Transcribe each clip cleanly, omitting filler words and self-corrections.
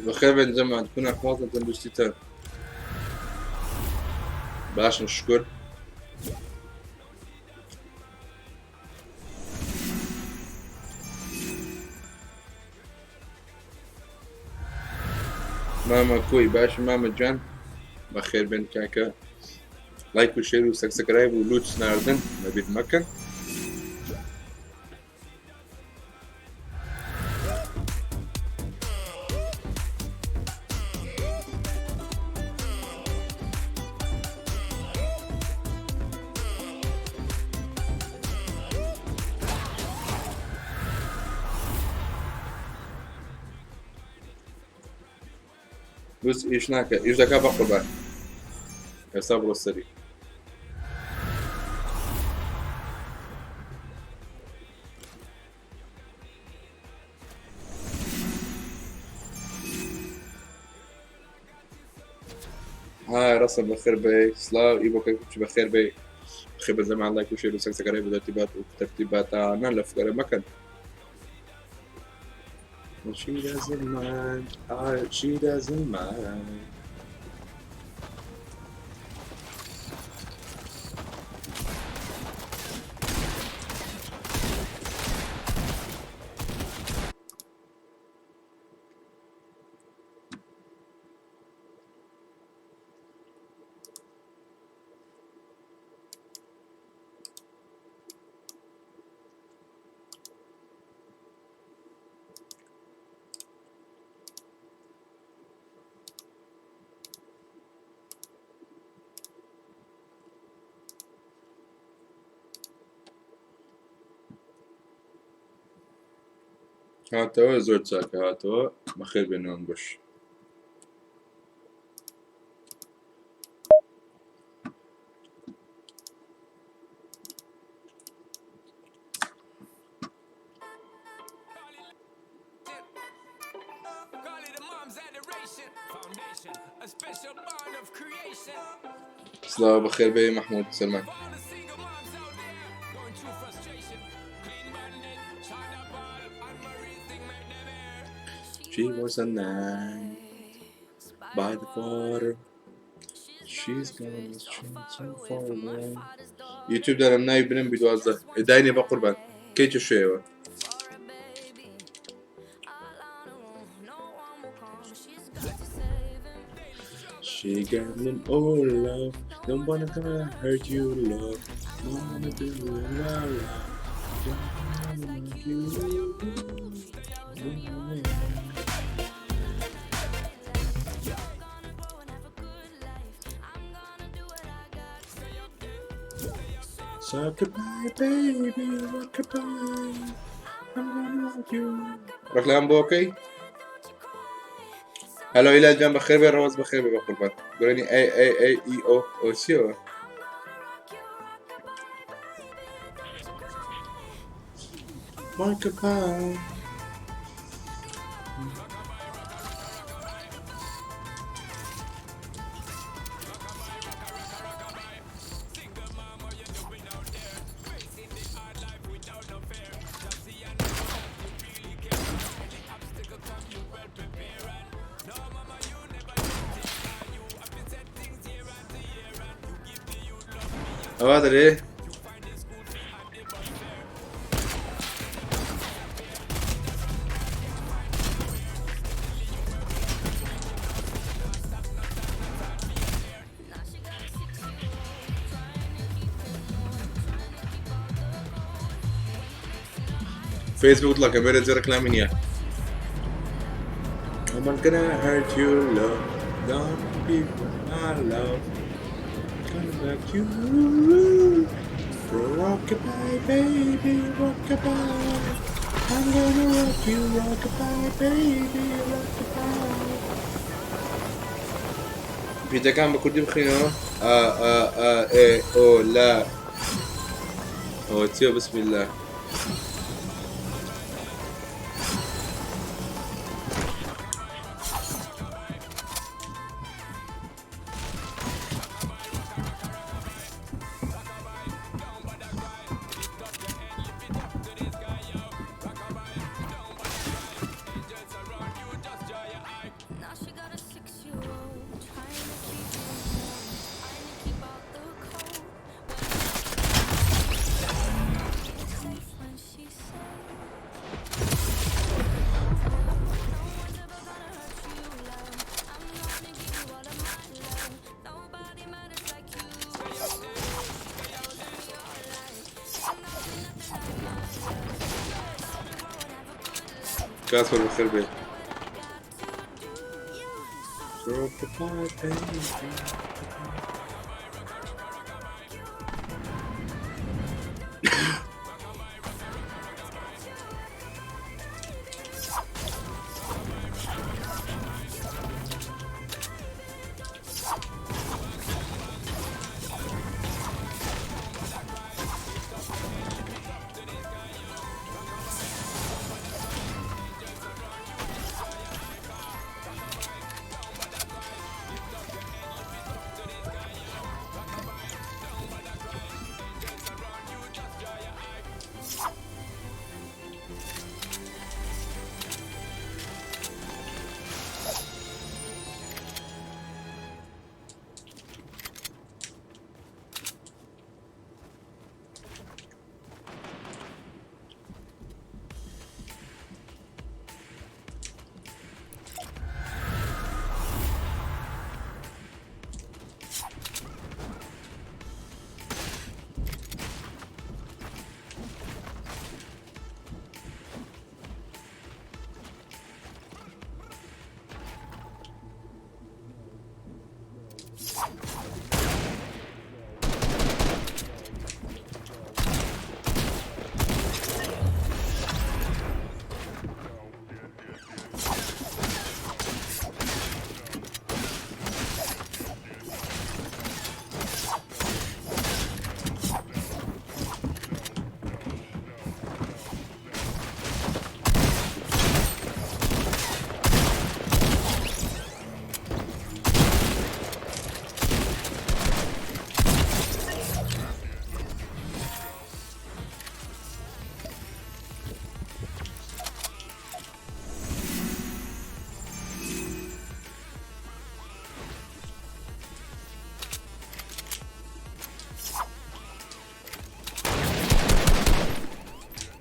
بخير بين جماعة تكون أحفاظنا تنبشتي تان باش نشكر ماما كوي باش ماما جان بخير بين كاكا لايك وشير وسبسكرايب ولوت سناردن ما بيت مكة بس ايش ناكا ايش دكا بقربان يصبروا السري هاي رسم بخير بي سلاو ايبو كيف بخير بي بخير بالجماعة لايك وشير وسبسكرايب وترتيبات وترتيبات نلف مكان She doesn't mind, she doesn't mind. هاتوا زود ساكا هاتوا بخير بينهم بش سلام بخير بي محمود سلمان She was a night by the water. She's gonna change so far away. يوتيوب ده انا نايب بنم بدوازة ادايني بقربان كيت الشيوة She got me all love. Don't wanna gonna hurt you love. Don't wanna do it la la. Don't wanna you. So goodbye baby, goodbye. I'm gonna love you. ركلام بوكي. هلو إلى الجنب بخير بي روز بخير بي بقربان. قولني اي او سيو. My goodbye. هذا ليه؟ فيسبوك طلع كاميرا زي ركلام من يا I'm not gonna hurt you love don't be my love gonna back you rockabye baby rockabye I'm gonna rock you rockabye baby rockabye بيتا كان بكردي بخينه ايه او لا او تيو بسم الله كاسر بخير بيه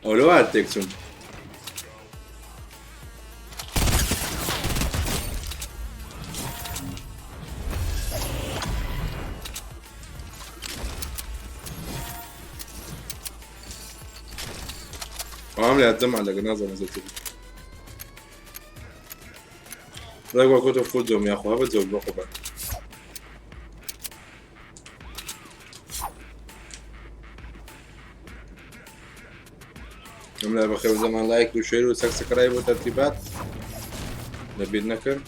Olo Arteksun. عامل يعتم على جنازة نزلت رجعوا كتب فوزهم يا أخوها بتزوج بقى عملها بخير زمان لايك وشير وسبسكرايب وترتيبات نبي نكر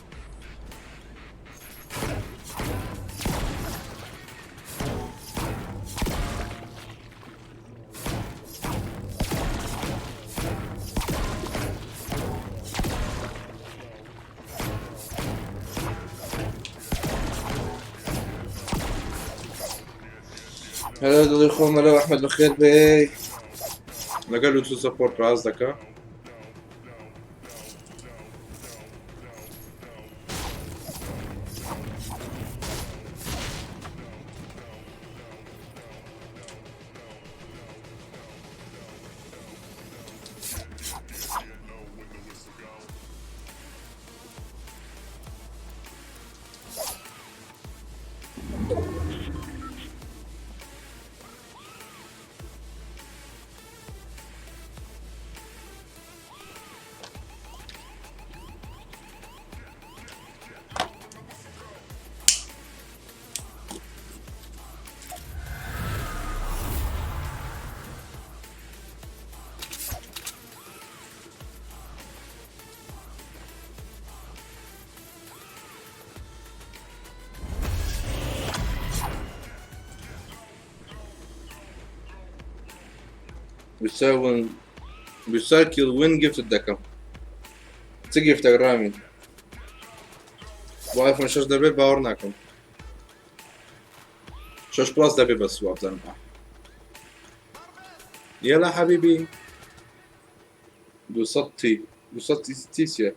هلا دول اخوان ملو احمد بخير بي لقالوا تو سبورت قصدك بيساكل وين جفت الدكم تجيف تجرامي واقف من شش دبي باورناكم شش بلاس دبي بس واقف زنبع يلا حبيبي دوسطي تيسيا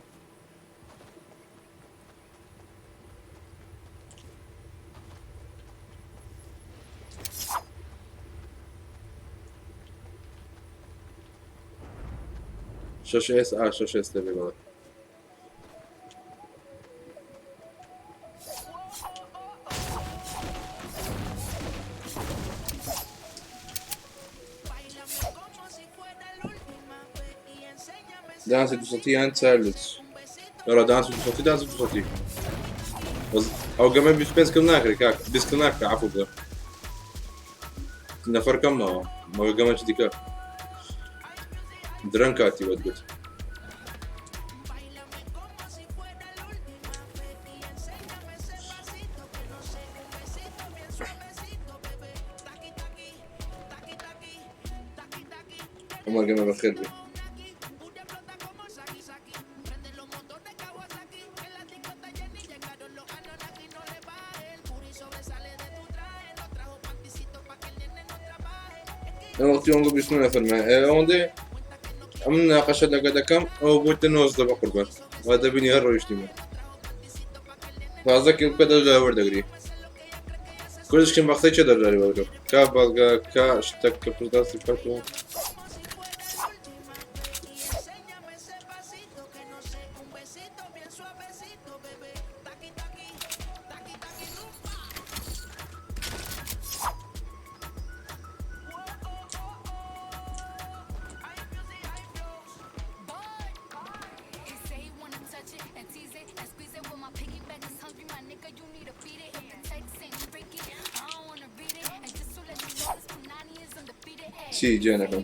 شش اس شش اس دبي غلط دانسی 200 یان چارلز يلا دانسی 200 دانسی 200 ئەو گەمە 25 کڵ ناکرێت کاک 20 کڵ ناکرێت عەفو بکە نەفەر کەمەوە مەوە گەمە چ دیکە درەنگ کاتی وەتگوت ئەمە گەمە بەخێر بێ وقتی اونگو بیشتر نفرمه اونده امن ناقشه لقد كم او بوت نوز ده بقربان وهذا بني هالرويشتي ما فازك كده جاور دغري كلش كم وقتی چه داری وارد کا بالگا کا اشتک کپردا صفاتو چی جانم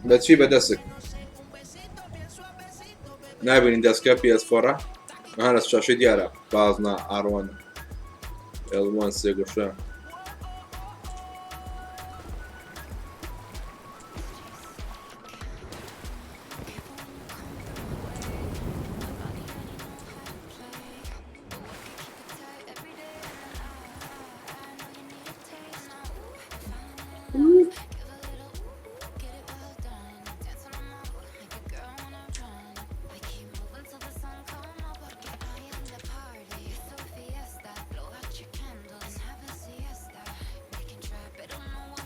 لا تشي بدسك نابين داسكا بي اس 4 انا الشاشه ديالها بازنا ار1 ال1 سيغوشا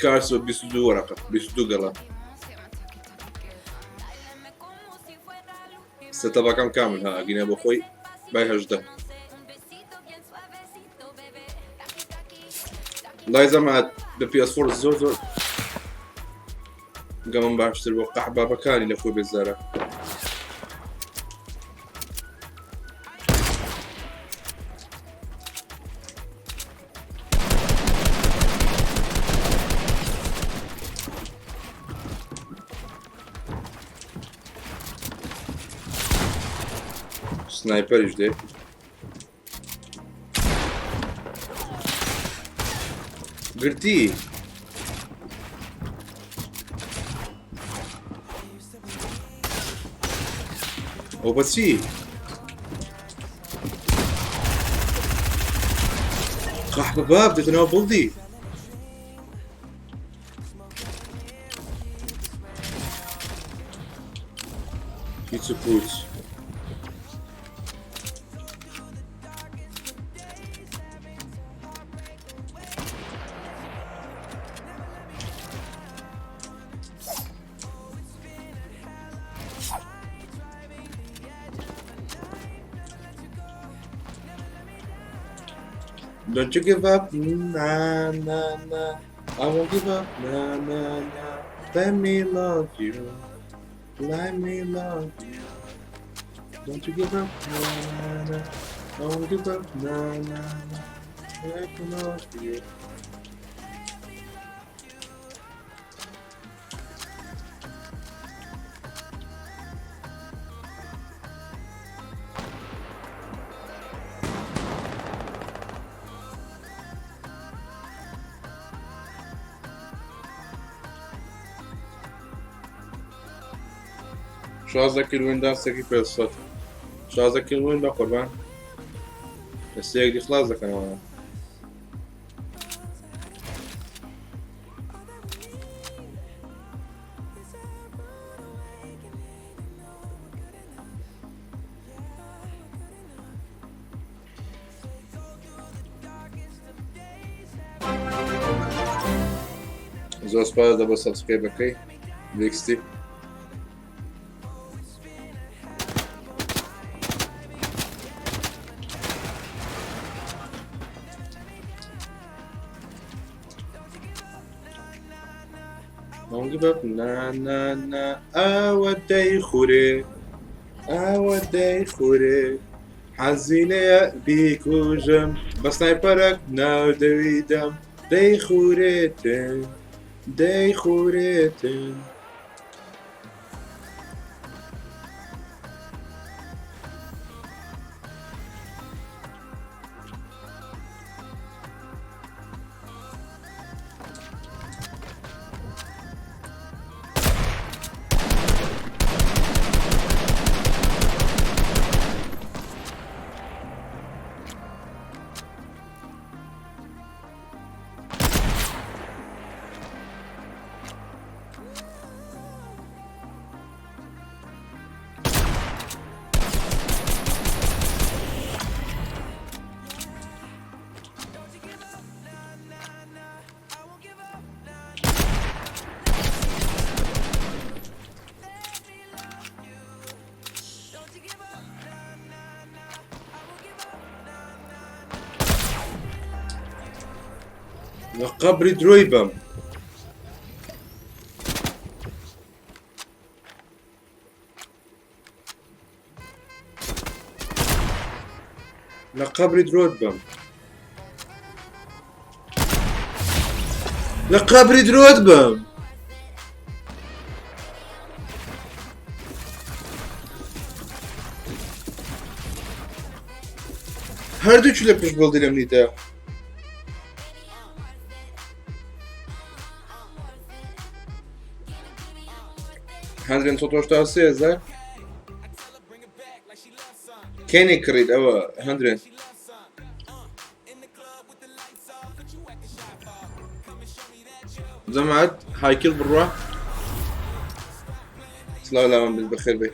كارسو 22 ورقة 22 قلم ستة كم كامل ها قينا ابو خوي باي هجده لا جماعة ببي اس 4 زور قام باشتري وقع بابا كاني لاخوي بالزارة سنايبر جديد قلتي او بسي قحبة باب دتنا بولدي كيتسو بوتس Don't you give up, nah, nah, nah. I won't give up, nah, nah, nah. Let me love you, let me love you. Don't you give up, nah, nah, nah. I won't give up, nah, nah, nah. Let me love you. شازده کیلوین دستکی پیست شازده کیلوین با قربان استیک دی خلاص دکنم آنها زۆر سپاس دەبە سەبسکرایب بکەی بێکستی Don't give up, na na na. Awa day khure, awa day khure. Hazine bikujam, basnayparak na devidam. Day khuretin, day khuretin. لقبري درويبم لقبري درويبم لقبري درويبم هەردووچ لە پشت بەڵدرم نیتە هەندرێن سۆتۆشتا سێزە کێنێ کڕیت ئەوە هەندرێن جەماعەت هایکل بڕوا سڵاو لاوان بێت بەخێر بێ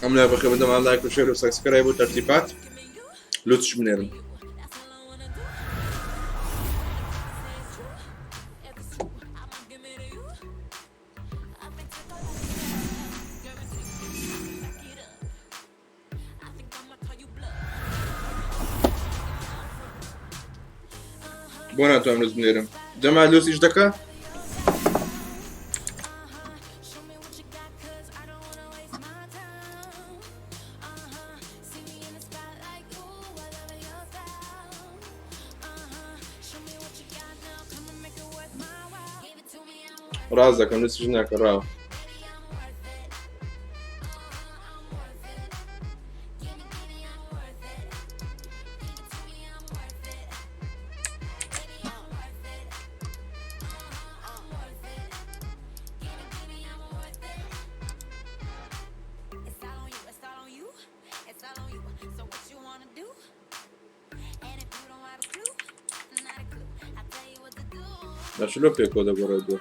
ئەم لای بەخێر بدەم لایک و شێر و سەبسکرایب و تەرتیبات لوتش بنێرم بۆ ناتوانم لوس بنێرم جەماعەت لوسیش دەکا ڕاست دەکەم لوسیش ناکە ڕاوە شلو پێکۆ دەگۆڕێت بۆ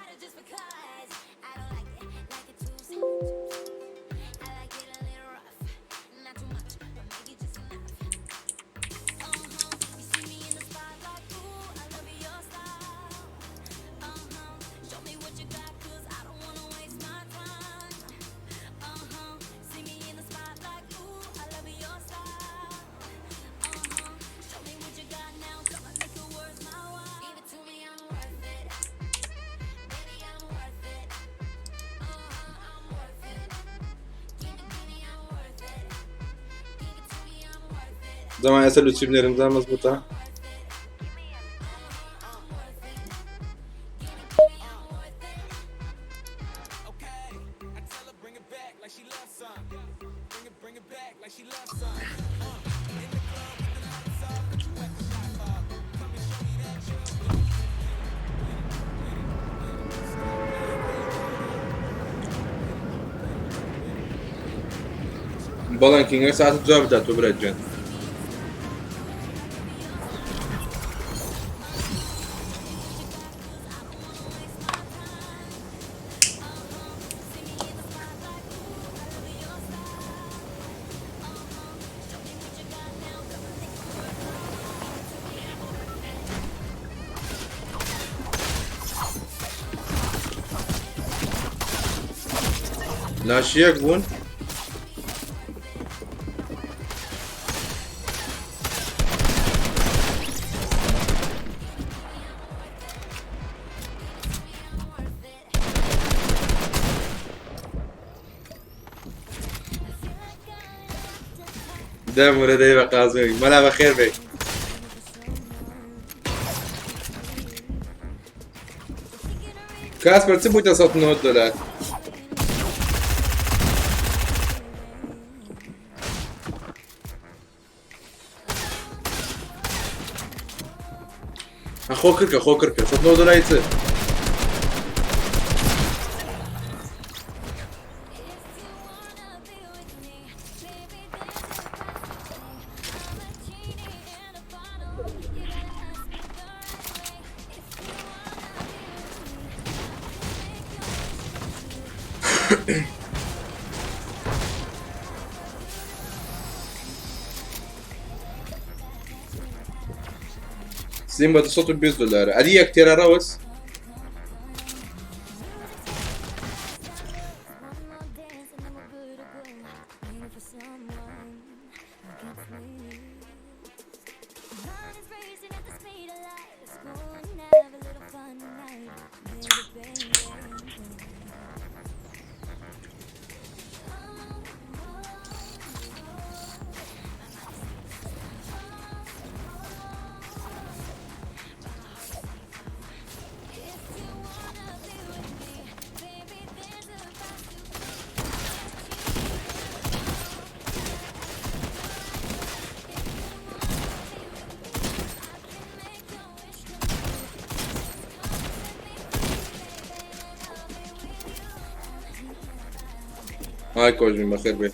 زمان ئێستا لوچی بنێرم زان مەزبووتە بەڵێن کینگە ساعتت جواب بدات تۆ برات گیان لاشيك بون دم ولدي بقازمي ملا بخير بك كاسبر تبو تصوت $9 اخو كركه صوت $9 يصير سيمبا تصوت $20 علي كتير روس هاي كوجمي بخير بك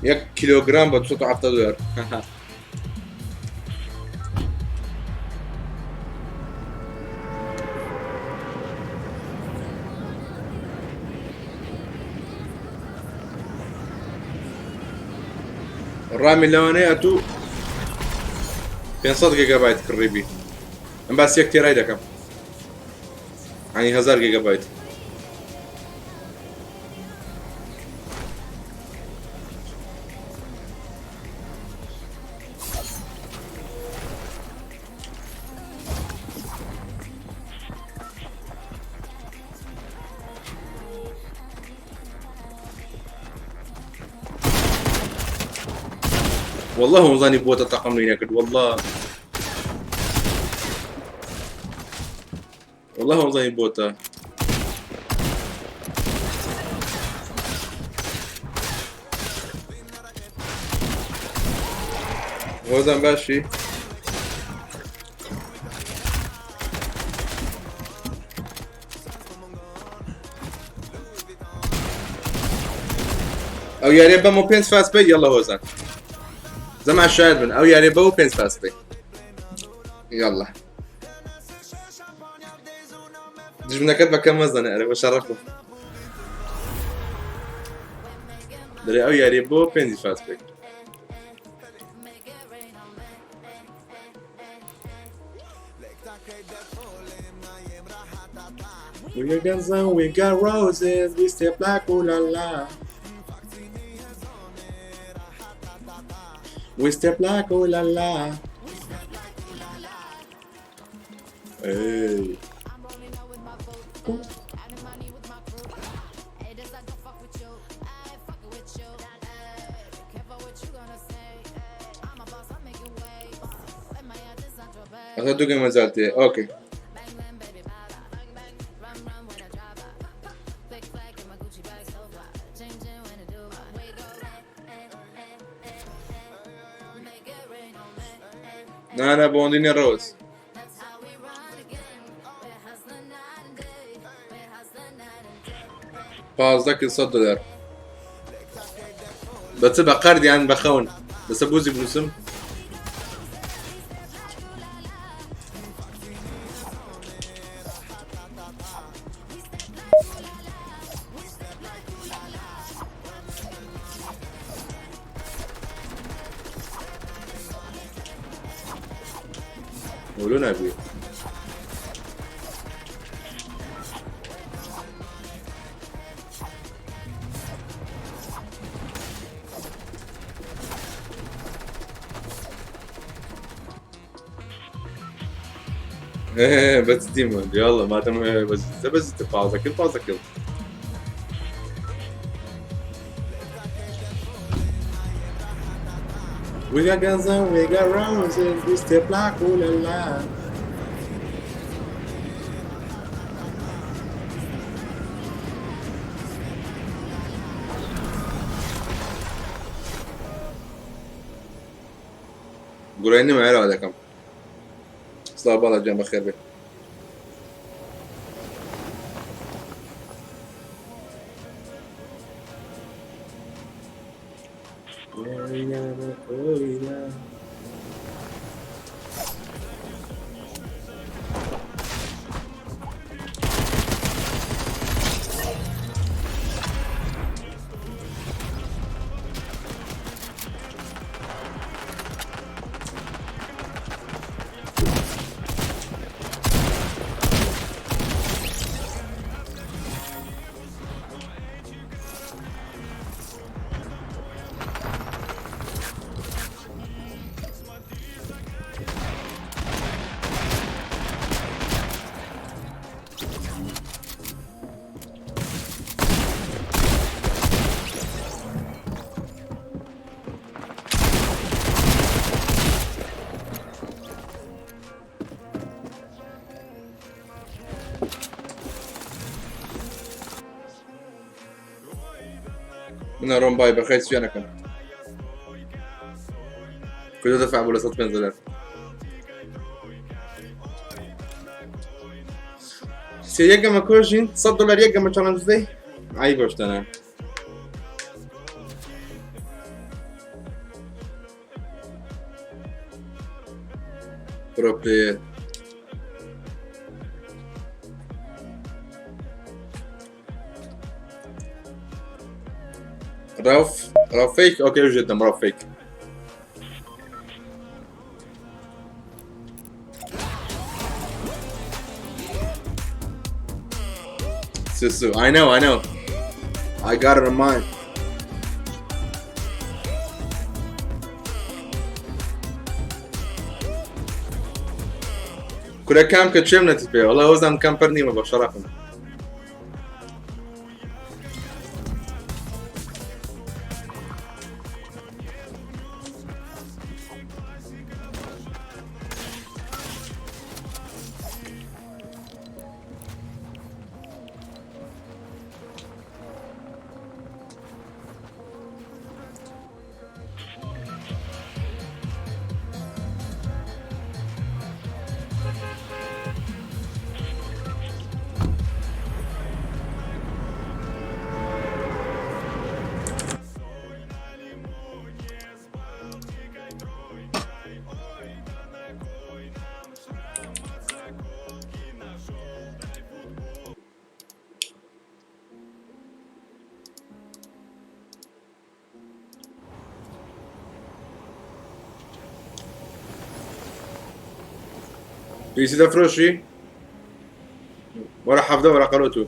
$1 كيلوغرام بتصوتوا $10 الرامي اللوانية تو 500 جيجا بايت قريبي ام بس كتير هيدا كم يعني 1000 جيجا بايت والله ما ظني بوتا طاقم لي نكد والله ما ظني بوتا وزن باشي او يا ريبا مو بينس فاست باي يلا وزن زمع الشاهد من او يا ريبا وبينس فاست باي يلا ديش بدنا كتبه كم وزن انا بشرفه دري او يا ريبا وبينس فاست باي We got guns and we got roses, we stay black, ooh la la. We step like ooh la la. Hey. أخذت ما زالت أوكي. أنا بونديني روز. $15 بس بقرد يعني بخون بس ابوزي بنسم ولو نبي بس ديمون يلا ما تم بس تفاوض كل فاوض كل We got guns and we got rounds and we step like ooh la la. قولوا اني معي ولا كم صار بالله جنب خير بي من روم باي بخير سوينكم كله دفع ولا صوت بنزلات سيجا ما كوجين $100 يجا ما challenge دي عاي گوشت انا برو بلاير راف فيك اوكي جدا راف فيك سوسو I know I got it in mind كل كام كتشمنا تبي والله وزن كامبرني ما بشرفهم بيسي ده فروشي ولا حفظه ولا قروته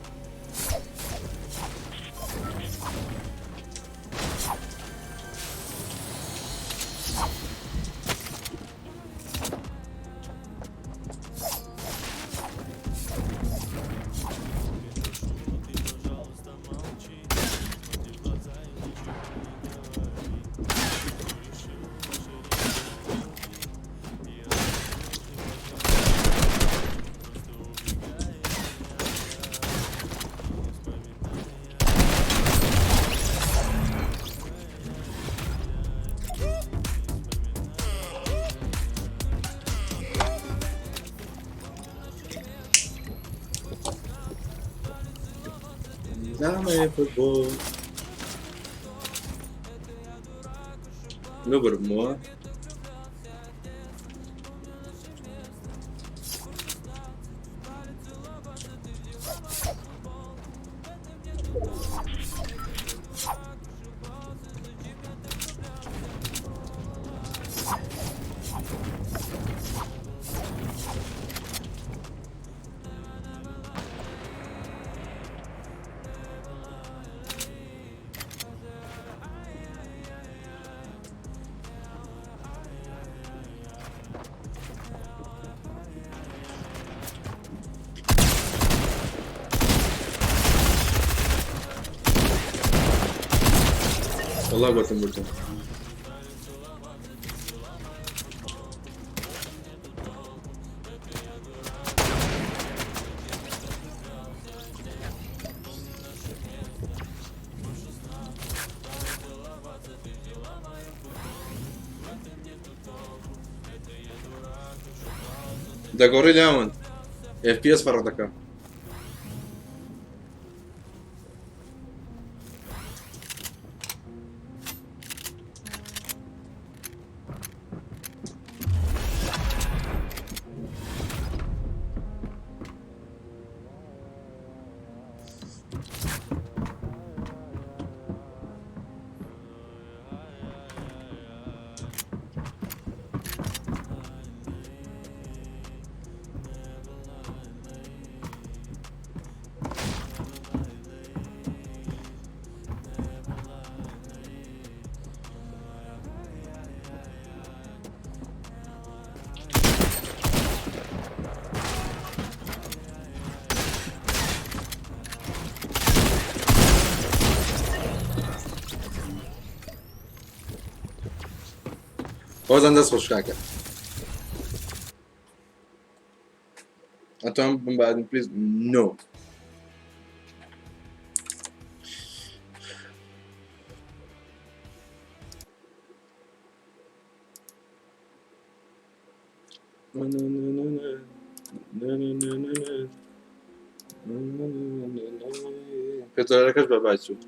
Jama3at football. نضرب مو والله قلتم قلتم دقوري لاون FPS فرضك وزن دست خوش كاكا أنتم من بعد بليز نو Petrol arkadaş baba açıyor.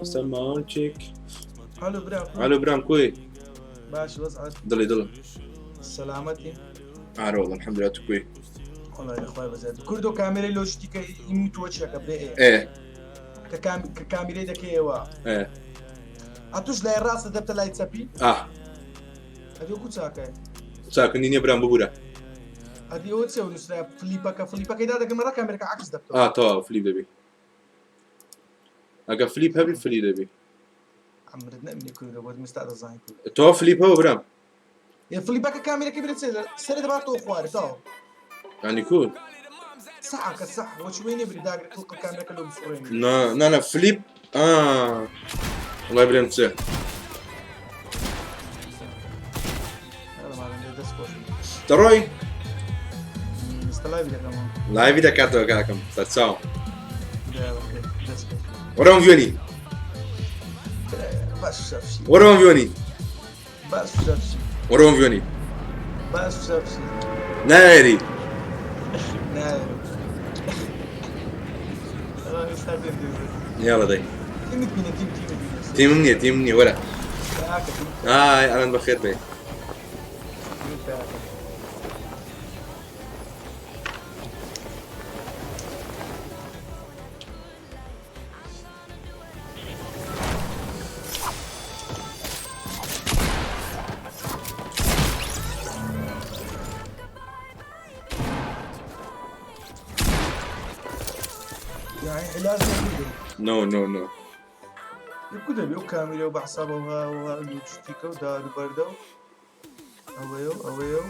سماعتك الو برام الو برام كوي باش وضعك ضلي سلامتي عارف والله الحمد لله كوي والله يا اخوي بزاد كردو كاميرا لوجيتيكا يموت وجهك بري ايه كاميرا دك ايوا ايه اتوش لا الراس دبت لا يتسبي هذه كنت ساكاي ساكنين برام ببورا هذه هو تسوي نسرا فليبا كده دك مره كاميرا عكس دبت تو فليب دبي اجا فليب هبي فليب دبي عمرنا من كردو بود مستعد الزاين تو فليب هو برام يا فليبا كاميرا كبيره سر دبا تو خواري تو يعني كول صح صح وش وين يبري داق تلقى الكاميرا كله بصورين لا فليب والله ابراهيم تسع تروي استلايف ده كمان لايف ده كاتو كاكم تساو ده ورام فيوني بس شافشي ورام فيوني بس شافشي ورام فيوني بس شافشي ناري نعم يلا داي تيم مني ولا انا بخير بيه يعني علاج نو يبقى بيو كاميرا وبحسابه وها لوجيستيكا ودار بردو اويو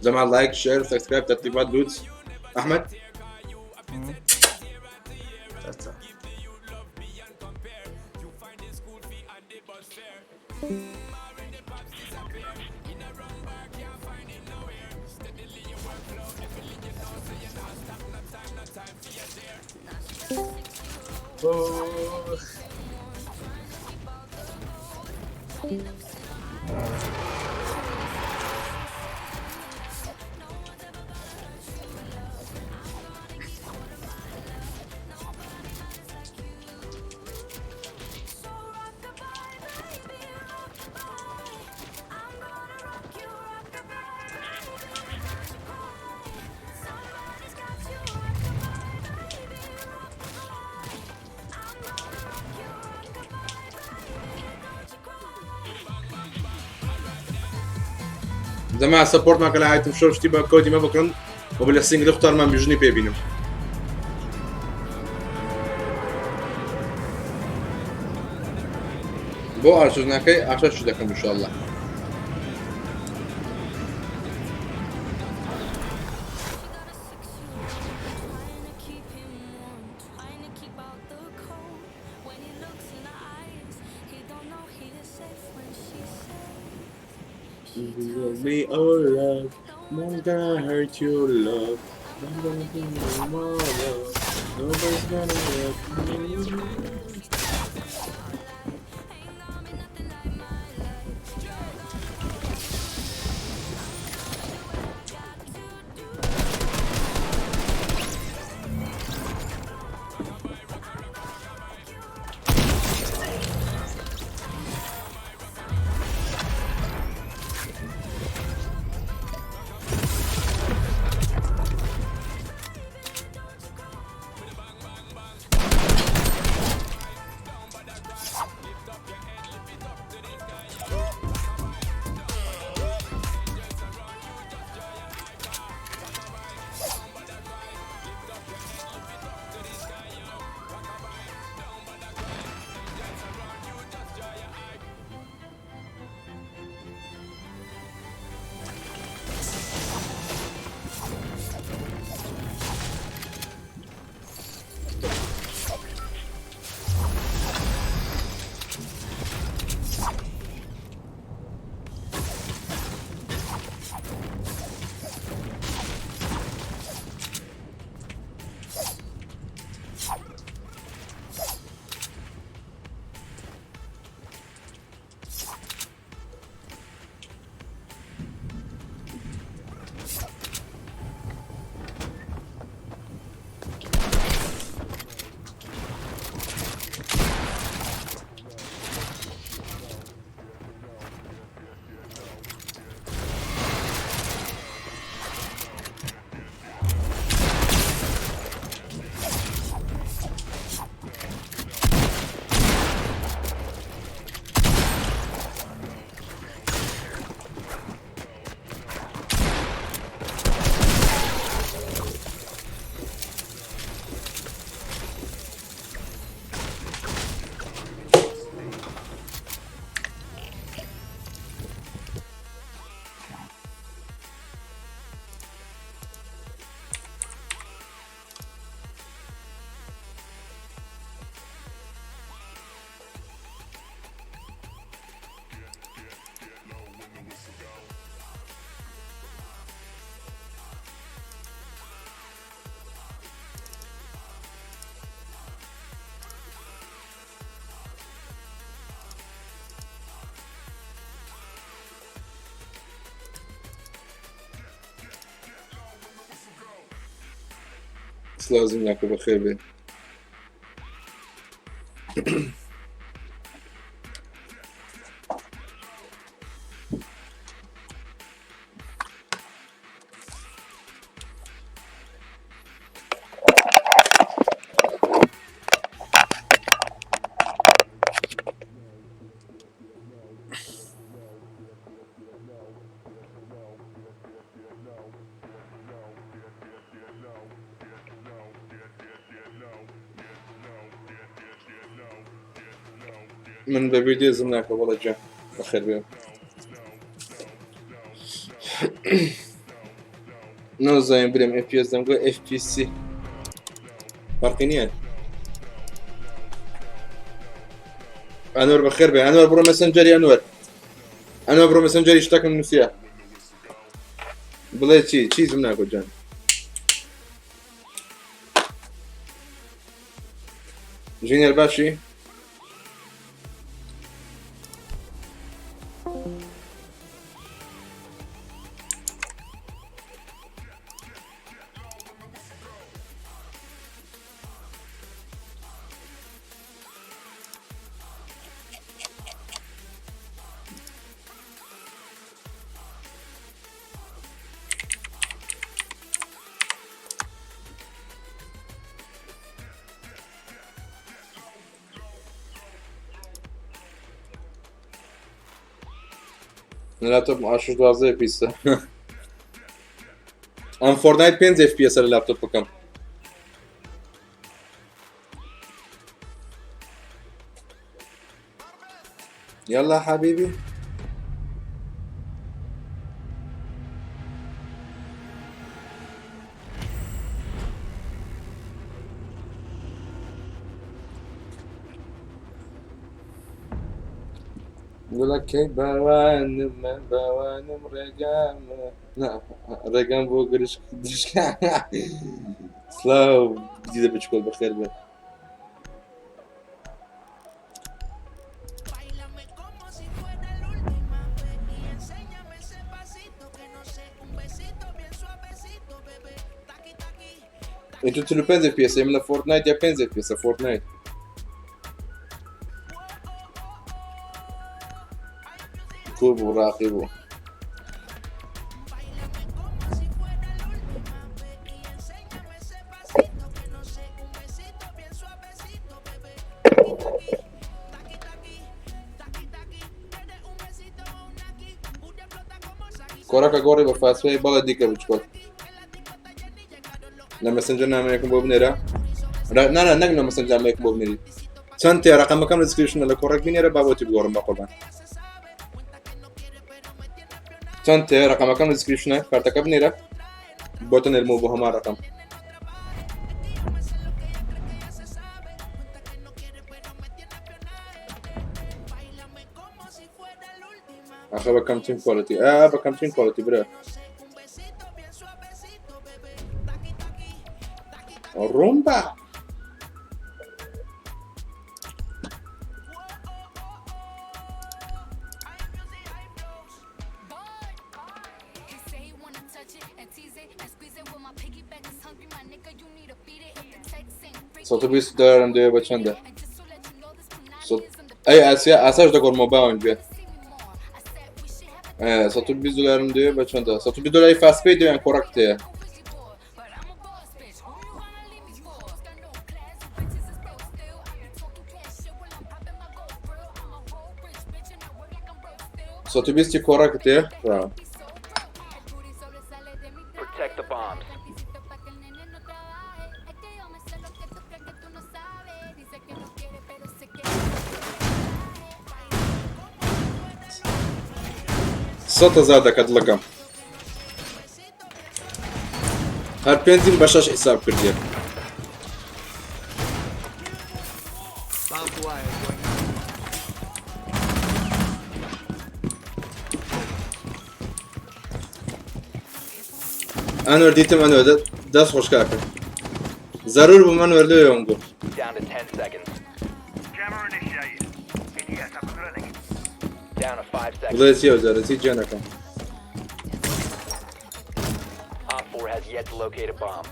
جماعة لايك شير سبسكرايب ترتيبات دودز احمد جماعة سبورت معك على ايتم شو شتي كودي ما بكرن وبالسنجل اختار ما بيجني بيبينم بو عشرناكي عشر شو دكم ان شاء الله me or love, I'm gonna hurt your love. I'm gonna be your mother. Nobody's gonna love me. لازم يعقوب بخير بيه من بفيديو زمناك والله جا بخير بيه نو زين بريم اف بي اس نقول اف بي سي فرقينيان انور بخير بيه انور برو ماسنجري انور برو ماسنجري اشتاك من نسيا بلا شي زمناك جان جيني الباشي لابتوب 10 پیسه ام فورتنایت 5 اف پی اس لابتوب بکەم يلا حبيبي يقول لك كي بوانم رقم لا رقم بو قرش سلاو جديدة بتشكل بخير بك انتو تلو 5 اف بي اس يملا فورتنايت يا 5 اف بي اس فورتنايت كوبو راقبو كورك اغوري بفاسباي بالا ديكا بتشكل لما سنجرنا معكم بوبنيرا لا نقنا مسنجر معكم بوبنيري سنتي رقم كم ديسكريبشن لكورك بنيرا بابوتي بغورم بقربان سنتي رقم كم ديسكريبشن كارتك بنيرا بوتن المو بهما رقم اخي بكم تيم كواليتي بكم تيم كواليتي برا الرومبا صوت بيس دارم دو بچنده صوت اي اسيا اساج da gormo önce صوت بيس دولارم دو بچنده صوت بيس دولار Fastpay diyor yani Korek diye صوت بيس دي Korek diye Protect the bombs. صوت زادك أطلقهم هر بنزين بشاش حساب كردية أنا ورديتم أنا داس خوش كاكر ضرور بمن وردو يونغو Down to 10 seconds. Jammer initiated. Yes, I'm running. Down to 5 seconds. ولا يسيو زارة سي جانكم Op 4 has yet to locate a bomb.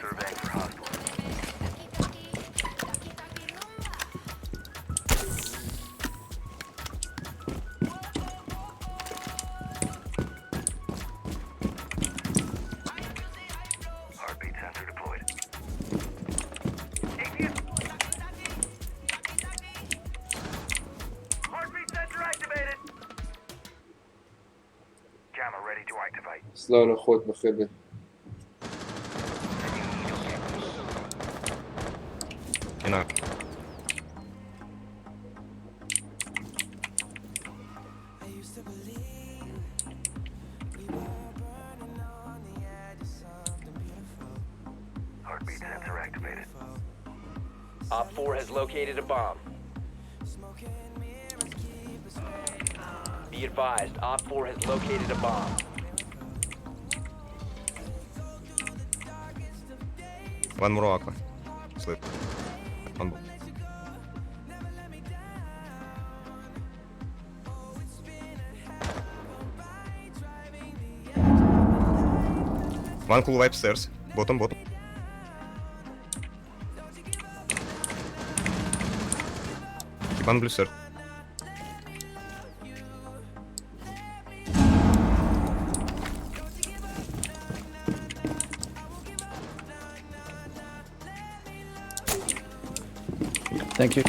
Surveying for hostiles. Heartbeat sensor deployed. Heartbeat sensor activated. Jammer ready to activate. سلام خوت بخير بك هناك Heartbeat sensor activated. Op 4 has located a bomb. Be advised, Op 4 has located a bomb. One more aqua. Slip. One more. One cool wipe stairs. Bottom. Keep on blue, sir. Thank you.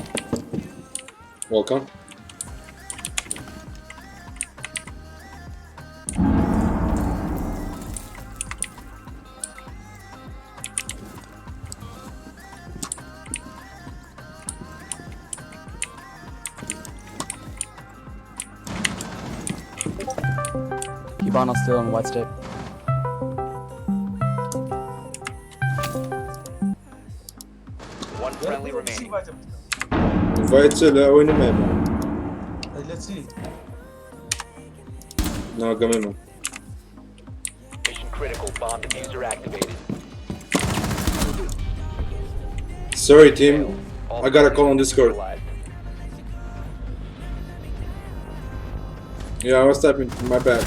Welcome. Ibana still on white step. One friendly remaining. Invite لا وين ما Let's see. No, come Mission critical. Bomb diffuser activated. Sorry team, All I got a call on friendlies Discord. neutralized. Yeah, I was typing, my bad.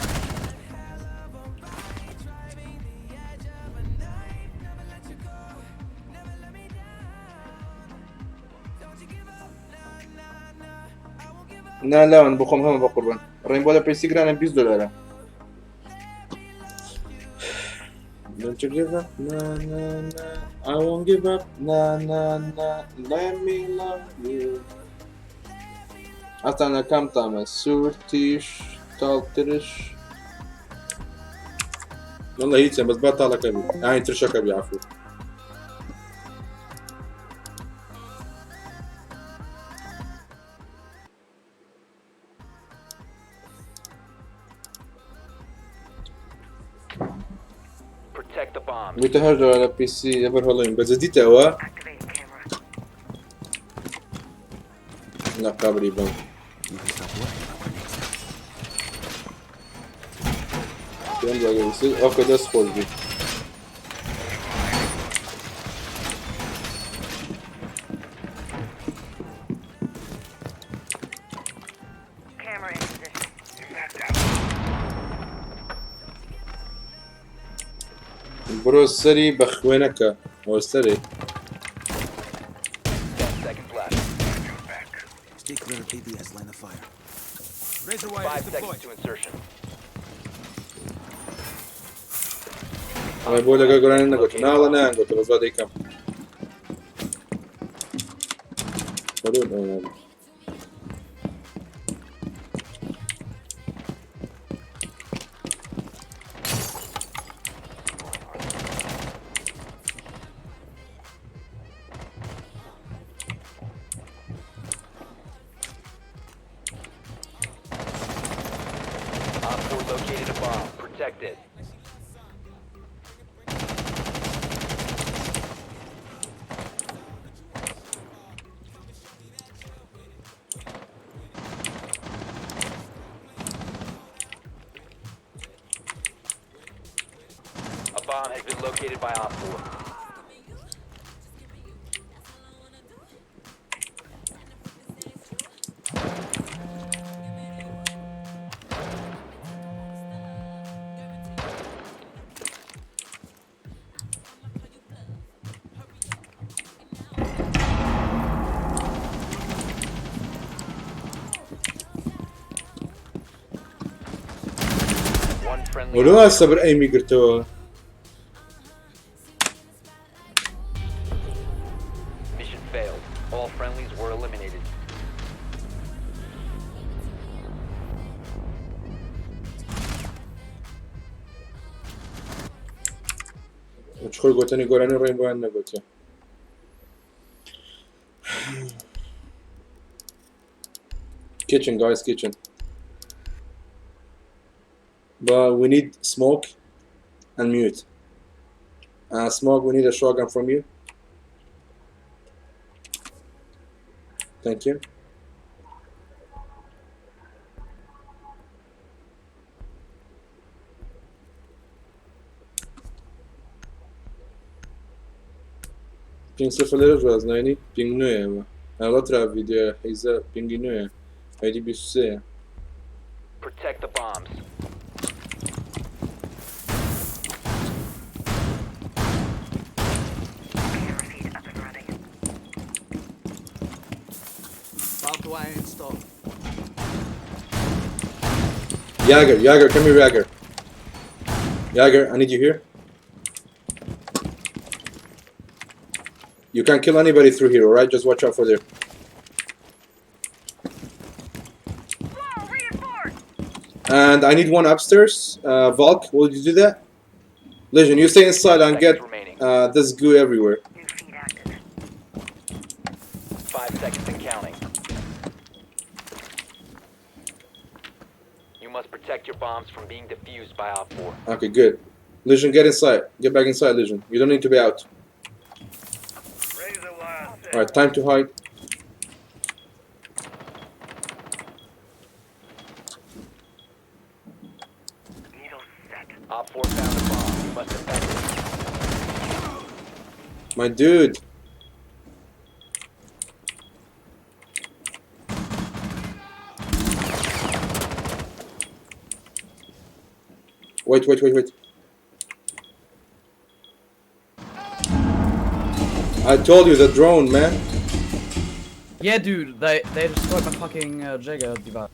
لا لا انا بخوم هم بقربان رين بولا بيسي جرانا $20 Don't you give up, na na na. I won't give up, na na na. Let me love you. حتى أنا كم تعمل سورتيش تالترش والله هيك بس بطلع كبير يعني ترشا كبير عفوا Protect the bombs. بيتهجر على بي سي يبر هولين بس دي توا Activating camera. لا قابل يبان اوكي ده سبورت دي Camera in position. برو السري بخوينك هو السري 10 seconds left. Stay clear of ABS line of fire. Razor 5 seconds to insertion. انا بقول لك اقول انا قلت نالا انا قلت بس بعد كم حلول Op 4 located a bomb. Protect it. A bomb has been located by Op 4. One friendly. ولو الصبر ايمي قلتوا Mission failed. All friendlies were eliminated. وشخور قلتني قولاني رين بوان نقولتي kitchen guys kitchen but we need smoke and mute smoke we need a shotgun from you thank you ping sıfırları biraz neyni ping no ya ama alatra video heyza ping no ya haydi bir süse ya Protect the bombs. Camera feed up and running. Barbed wire installed. Yager come here Yager I need you here you can't kill anybody through here alright just watch out for there And I need one upstairs. Volk, will you do that? Legion, you stay inside and get remaining. this goo everywhere. New feed active. 5 seconds and counting. You must protect your bombs from being defused by Op 4. Okay, good. Legion, get inside. Get back inside, Legion. You don't need to be out. Razor wire set. Alright, time to hide. Needle set. Op 4 found a bomb. You must defend it. My dude. Wait. I told you the drone, man. Yeah, dude, they destroyed my fucking Jagger device.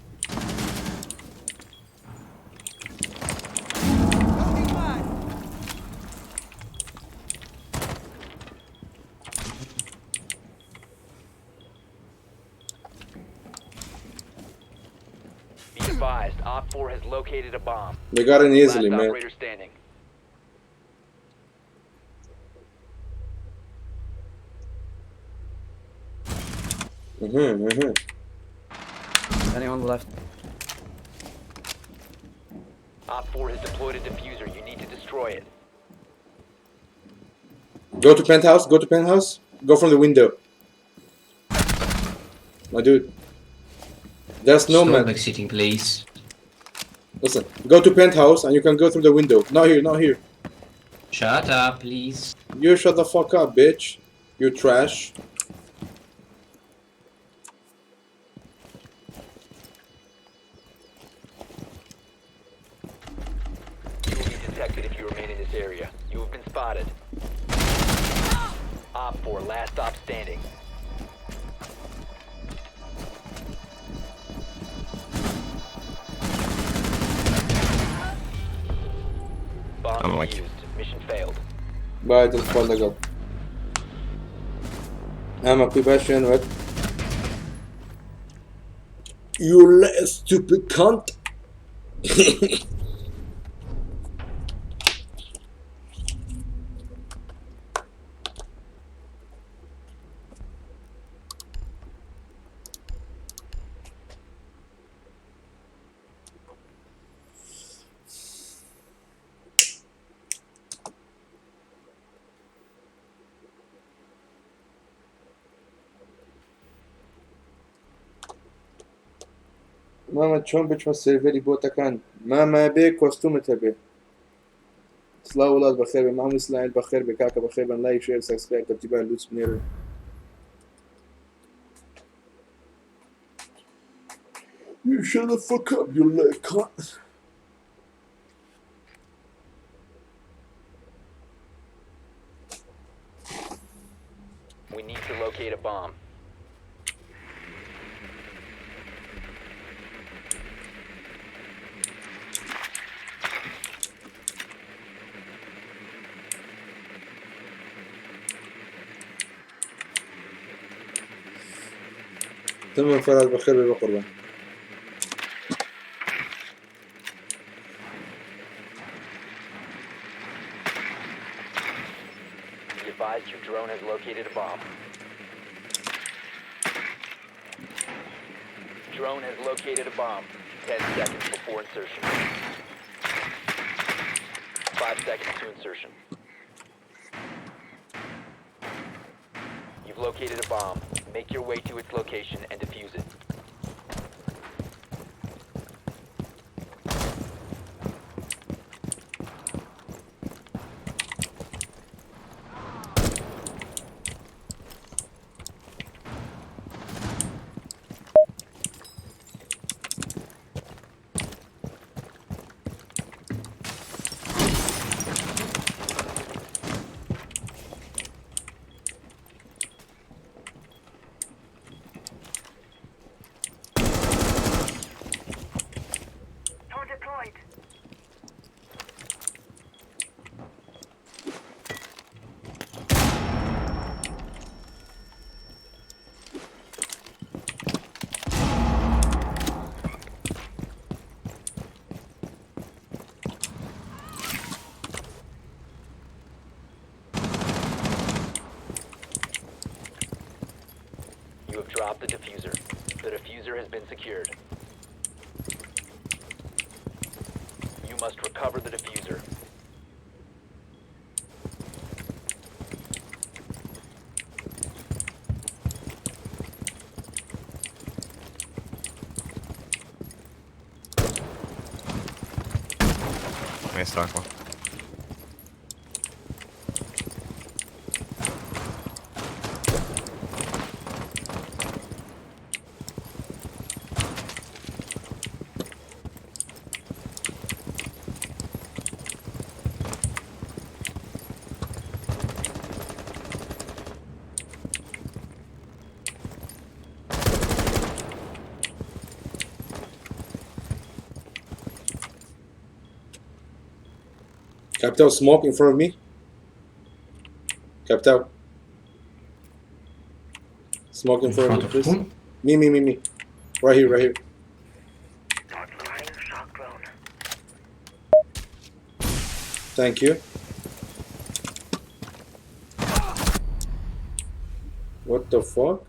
Be advised, Op 4 has located a bomb. They got in easily, Last man. operator standing. Anyone left? Op 4 has deployed a diffuser. You need to destroy it. Go to penthouse. Go from the window. My dude. There's no man. Exiting, please. Listen, go to penthouse and you can go through the window. Not here. Shut up, please. You shut the fuck up, bitch. You trash. You will be detected if you remain in this area. You have been spotted. Op 4, last stop standing. Bomb I'm like- defused. Mission failed. Bye, just fall the go. I'm a passion, what? You little stupid cunt. ماما چۆن بچمە سێڤەری بۆتەکان ماما بێ کۆستومت هەبێ سڵاو وڵات بەخێر بێ مام ئیسماعیل بەخێر بێ کاکە بەخێر بن لایک شێر سەبسکرایب تەرتیبان لوتس بنێرن You shut the fuck up, you little cunt. We need to locate a bomb. تمام فراز بخير بيه بقربان Be advised your drone has located a bomb. Drone has located a bomb. 10 seconds before insertion. 5 seconds to insertion. You've located a bomb. Make your way to its location and defuse it. diffuser. The diffuser has been secured. You must recover the diffuser. Nice tackle. Capital smoke in front of me. Capital. Smoke in front of me, please. whom? Me. Right here. Deploying shock drone. Thank you. What the fuck?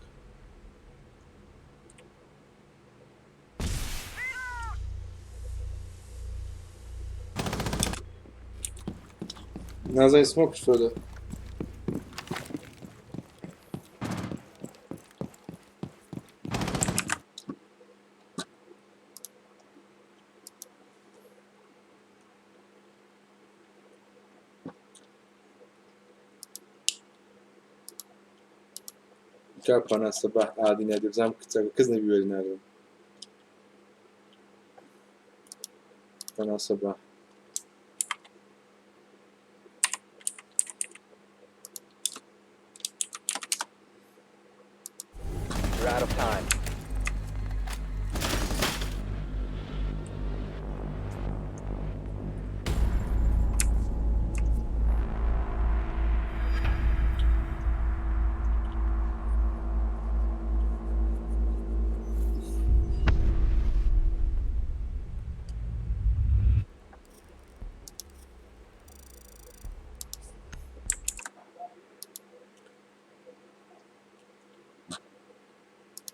نازل smoke شده. كابانا الصباح عادي نادي بزعم كزني بيولي نادي أنا الصباح You're out of time.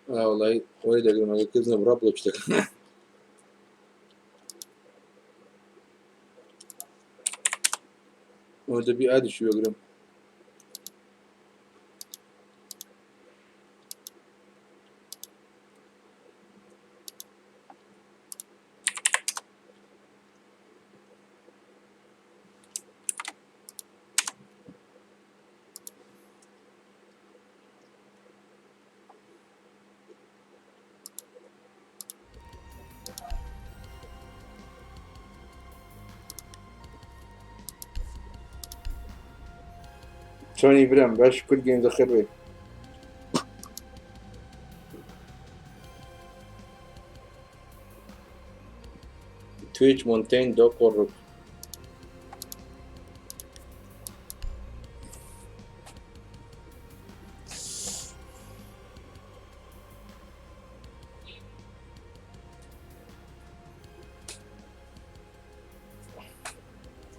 والله ولد أقول ما كزنا برابلو بشتكل ولد بيعادي شو يقولون شلون يبرم باش كل جيم دخل بي تويتش مونتين دو كورك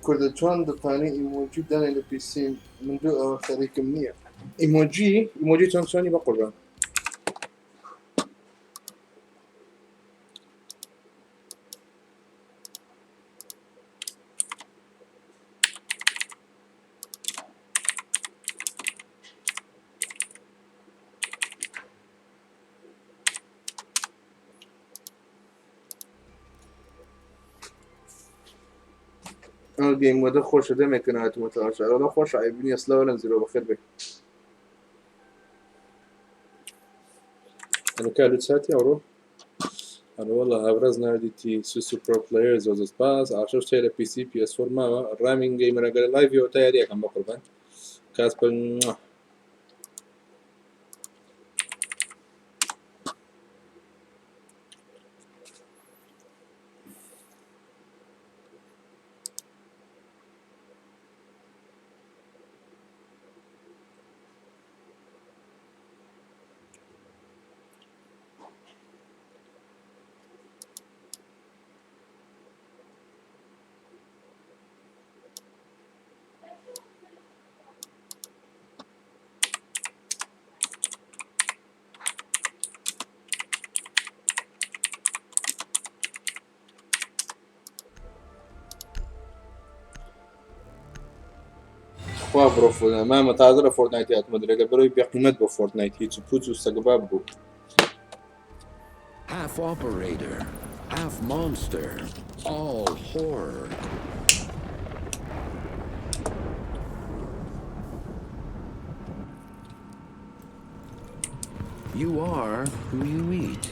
كردستان دقاني ايموجي دانا لبيسين من دو اواخر كمية ايموجي تونسوني بقربان انا الجيم مودة خوش ده ما كنا متعاش انا خوش عيبني اصلا ولا نزلوا بخير بك انا كانت ساعتي اروح انا والله ابرزنا دي سوبر بلايرز وز سباس 10 تيلا بي سي بي اس 4 ما الرامينج جيمر قال لايف يو تايري كان بقربان كاسبل خوا بڕۆ مامە تازە لە فۆرتنایتی هاتمە درێگە بەرەوەی بێقیمەت بۆ فۆرتنایت هیچ پوچ و سەگەباب بوو. Half operator, half monster, all horror. You are who you eat.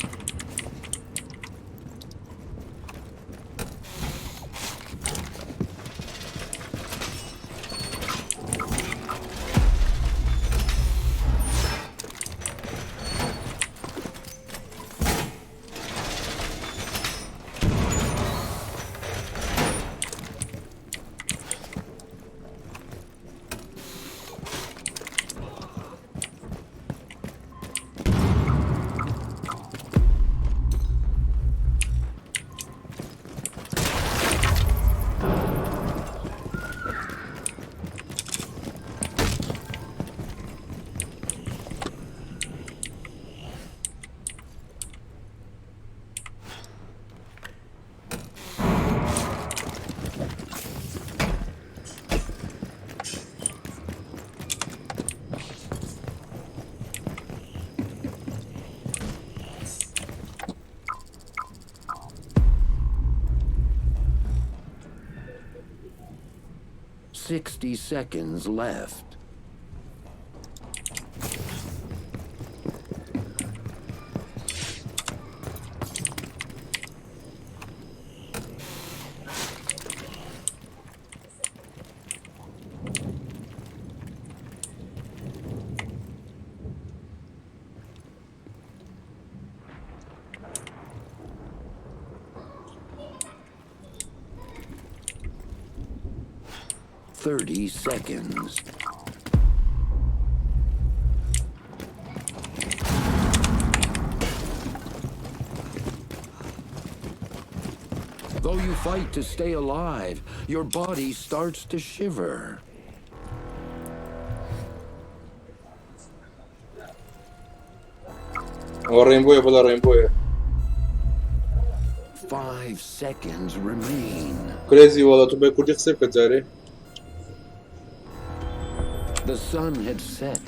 "60 seconds left. "30 seconds. Though you fight to stay alive, your body starts to shiver. ئەوە ڕێنبۆیە بەڵە ڕێنبۆیە 5 seconds remain. کرێزی وەڵە تو بە کوردی قسە بکە جارێ. The sun had set.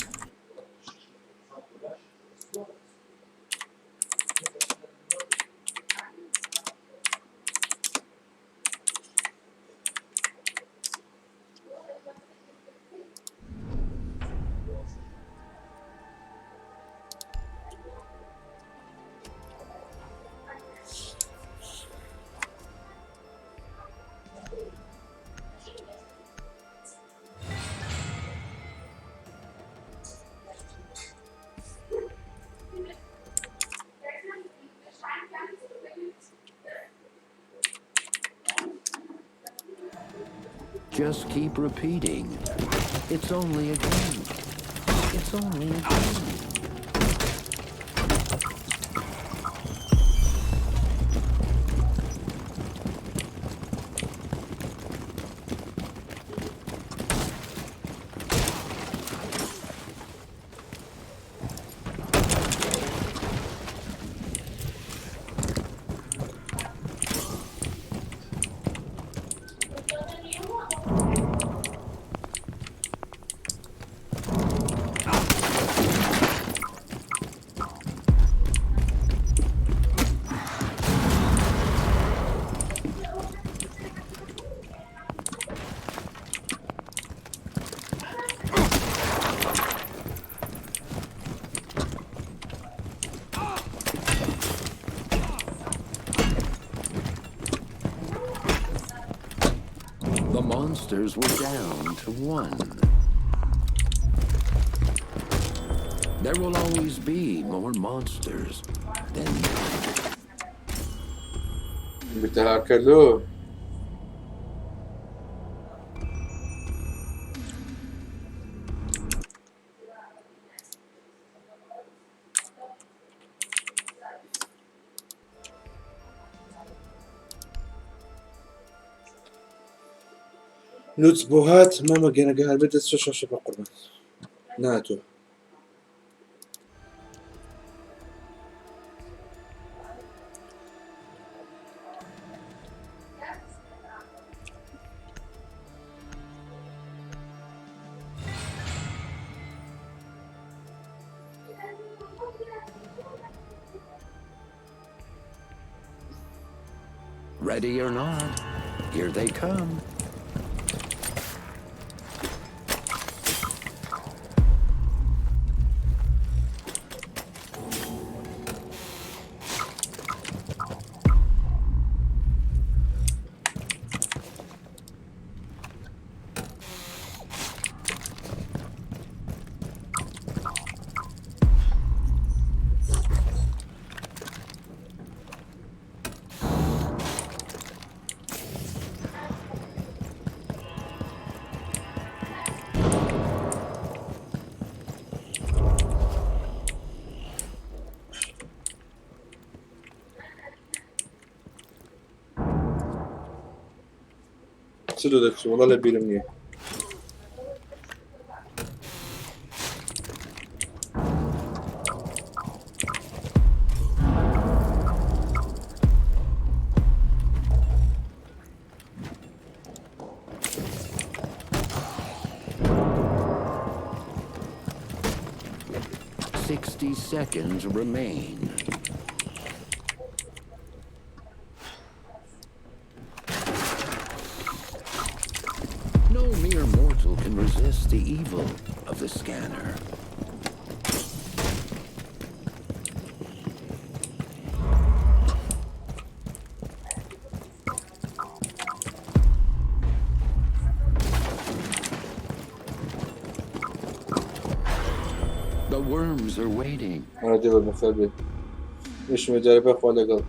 Just keep repeating. It's only a game. It's only a game. The monsters were down to 1. There will always be more monsters than بتهاكلو نوتس بوهات ماما جينا قال بدت شاشة بقربان ناتو Ready or not, here they come. سدو دەچ وڵە لە بیرم نییە. Seconds remain. No mere mortal can resist the evil of the scanner. The worms are waiting. أنا ديما بخبي مش مجربة ولا قلب.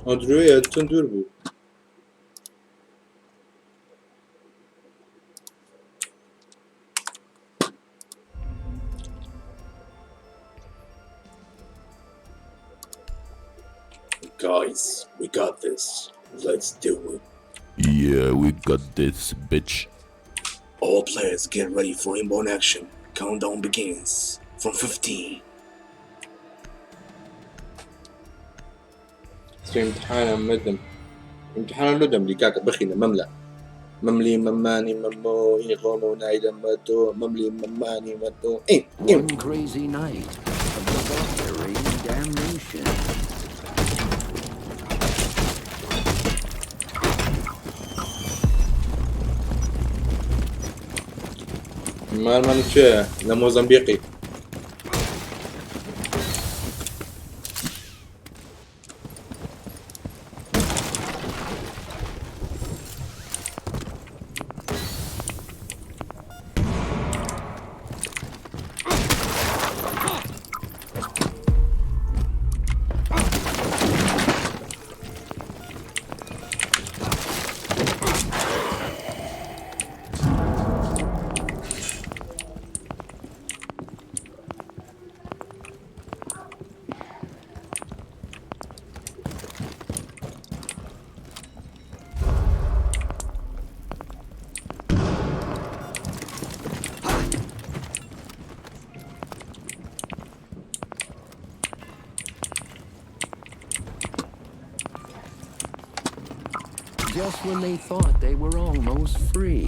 أدري تندور بو. Guys, we got this. Let's do it. Yeah, we got this, bitch. All players get ready for inbound action. Countdown begins from 15. في امتحان مدم امتحان لدم لكاك بخينا مملأ مملي مماني ممو يغومو نايدا ماتو مملي مماني ماتو One crazy night of barbarian damnation. ما شيء لموزمبيقي Just when they thought they were almost free.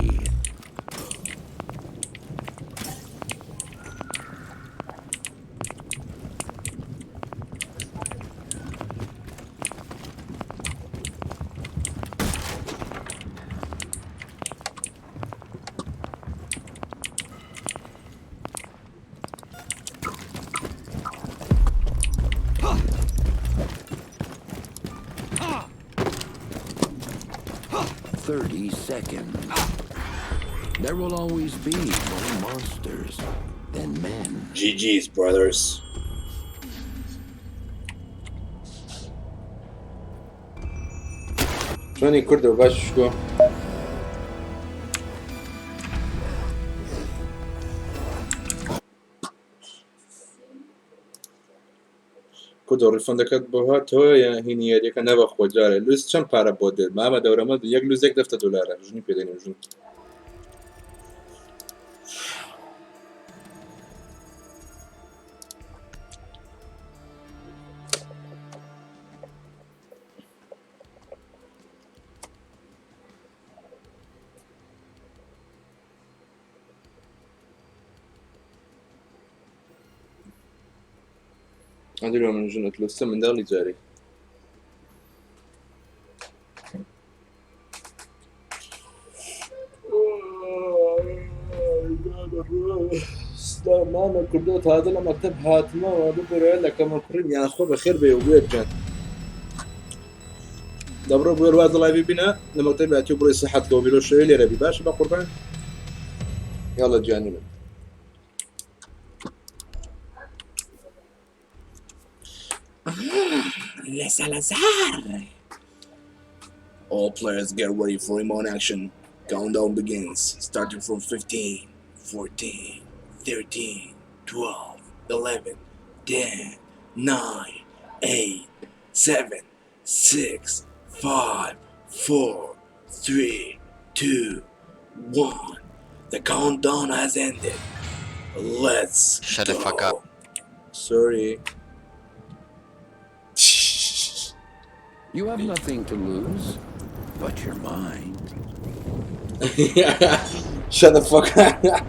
Seconds. There will always be more monsters than men. GG's, brothers. شلوني كرد وباش شكو كدو ريفندكات بوهات هو يا هيني يديك نبا خوجاره لوز كم بارا بودل ما دورة ما يك لوز يك دفت دولار جوني بيدني جون أدري من جنة لسه من دغلي جاري ما أنا كردوت هذا لما كتب هاتما وهذا برا لك كم كريم يا أخو بخير بيوبير جان دبرو بير واحد الله يبينا لما كتب أتيو بري صحة لو بيلو شوي لي ربي باش بقربان يلا جاني من Salazar. All players get ready for remote action. Countdown begins, starting from 15, 14, 13, 12, 11, 10, 9, 8, 7, 6, 5, 4, 3, 2, 1. The countdown has ended. Let's Shut go. the fuck up. Sorry. You have nothing to lose but your mind. Shut the fuck up.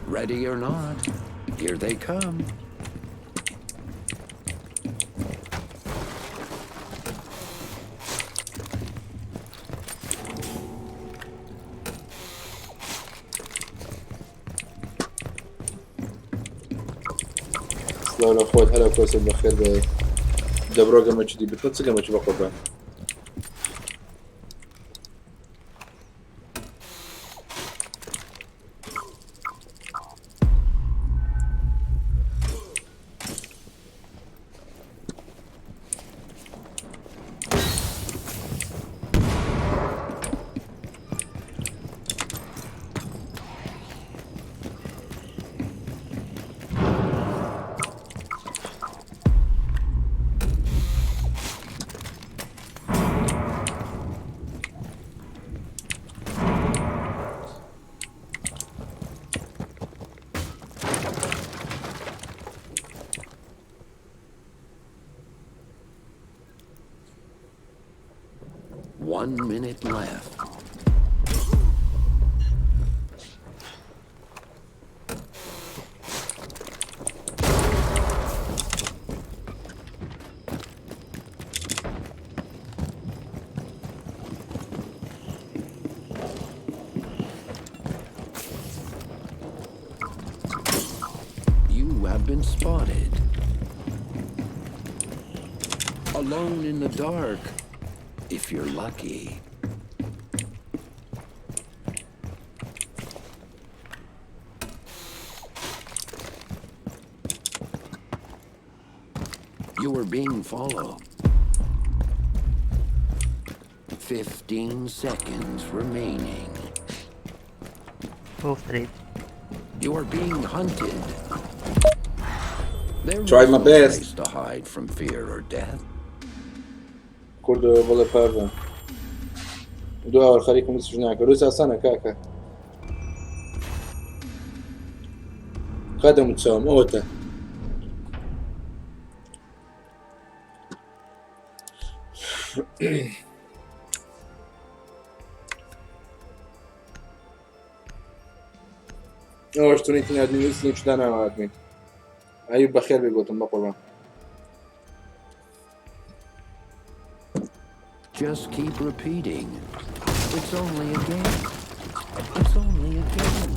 Ready or not, here they come. لا لا خوت هلا كويس بخير دبرو قام تشدي بتنص قام تشبه قربان One minute left. You have been spotted. Alone in the dark. If you're lucky. You are being followed. 15 seconds remaining. Go straight. You are being hunted. There Try is my no best. place to hide from fear or death. كورد والله فارفا دعاء الخليكم السجناك روسا سنة كاكا قدم تساوم اوتا اوش تونيتني ادمي يسلم شدانا مع ادمي ايوب بخير بيقولتم بقربان Just keep repeating. It's only a game. It's only a game.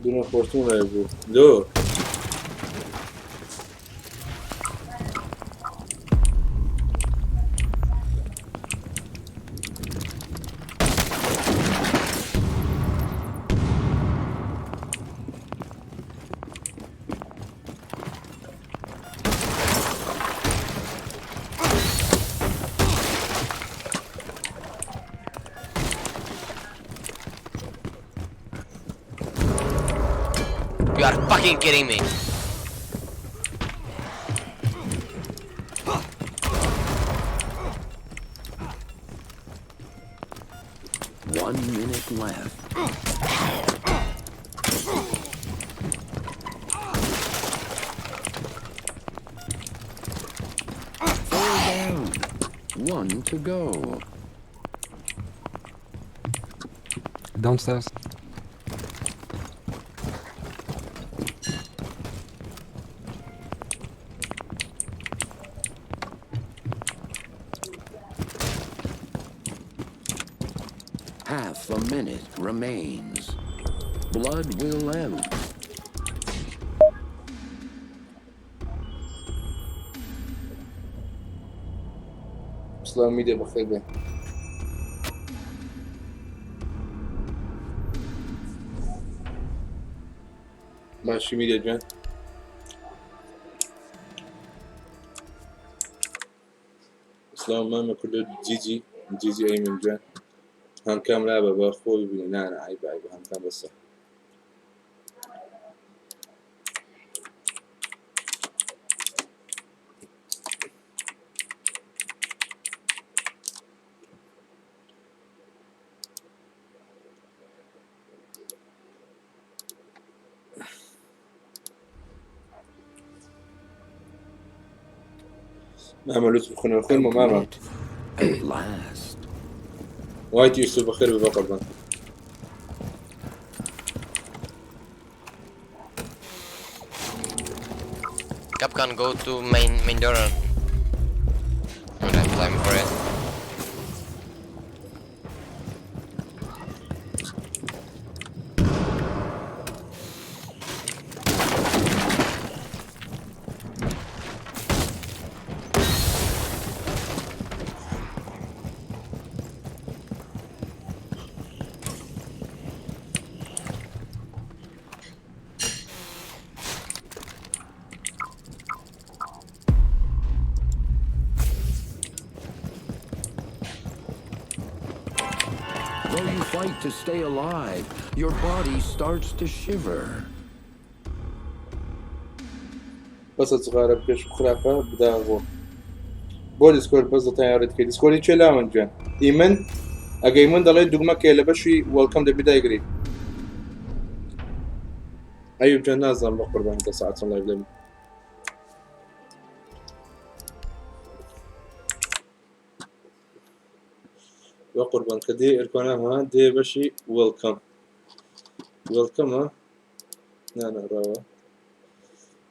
دون فورتونا يا ابو دو You are fucking kidding me. 1 minute left. Four down. 1 to go. Downstairs. Half a minute remains. Blood will ebb. سلام ميديا بخير بيه. ماشي ميديا جان. سلام ماما كله جيجي أيمن جان. هم كام لعبة بأخوي بني نانا عيب هم كام بس. ماما لطف بخير الخير ماما. At last. وايد يوسف بخير ببقر Capcan, go to main door. I don't have time for it. Though you fight to stay alive, your body starts to shiver. بس صغيرة بكش خرافة بدأ هو بوليسكول بس تيارت كي ديسكولي تشيلا من جان إيمن أجيمن ضليت دقمة كيلا بشوي ويلكم لبداية قريب أيوب جنازة بقربان أنت ساعات الله يبلم وقربان كدي إركونها دي بشي ويلكم ها نانا راوا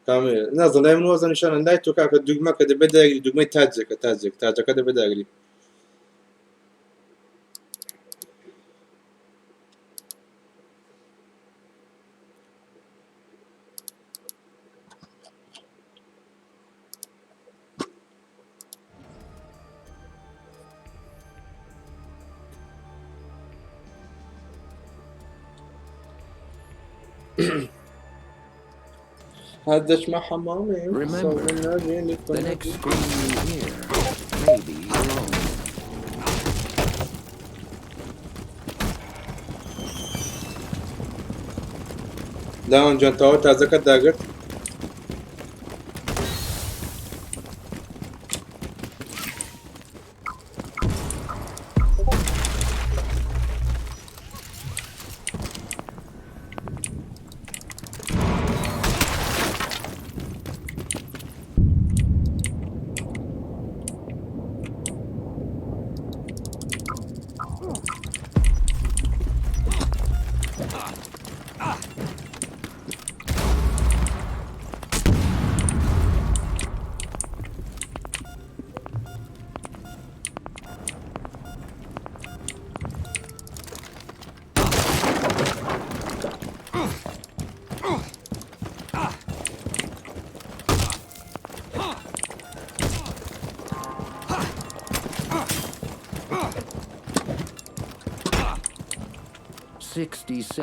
كامل نازل لا من وزن نشان لا توكا دقمة كده بداية دقمة تاجك كده بداية قريب هدش مع حمامي. Remember, the next scream you hear may be your own. لا انجان تاو تازه كد داقرت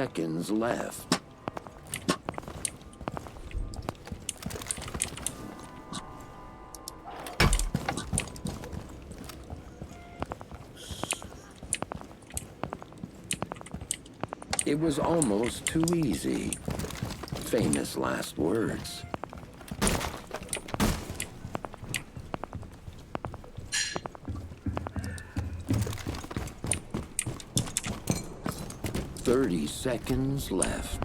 Seconds left. It was almost too easy. Famous last words. 30 seconds left.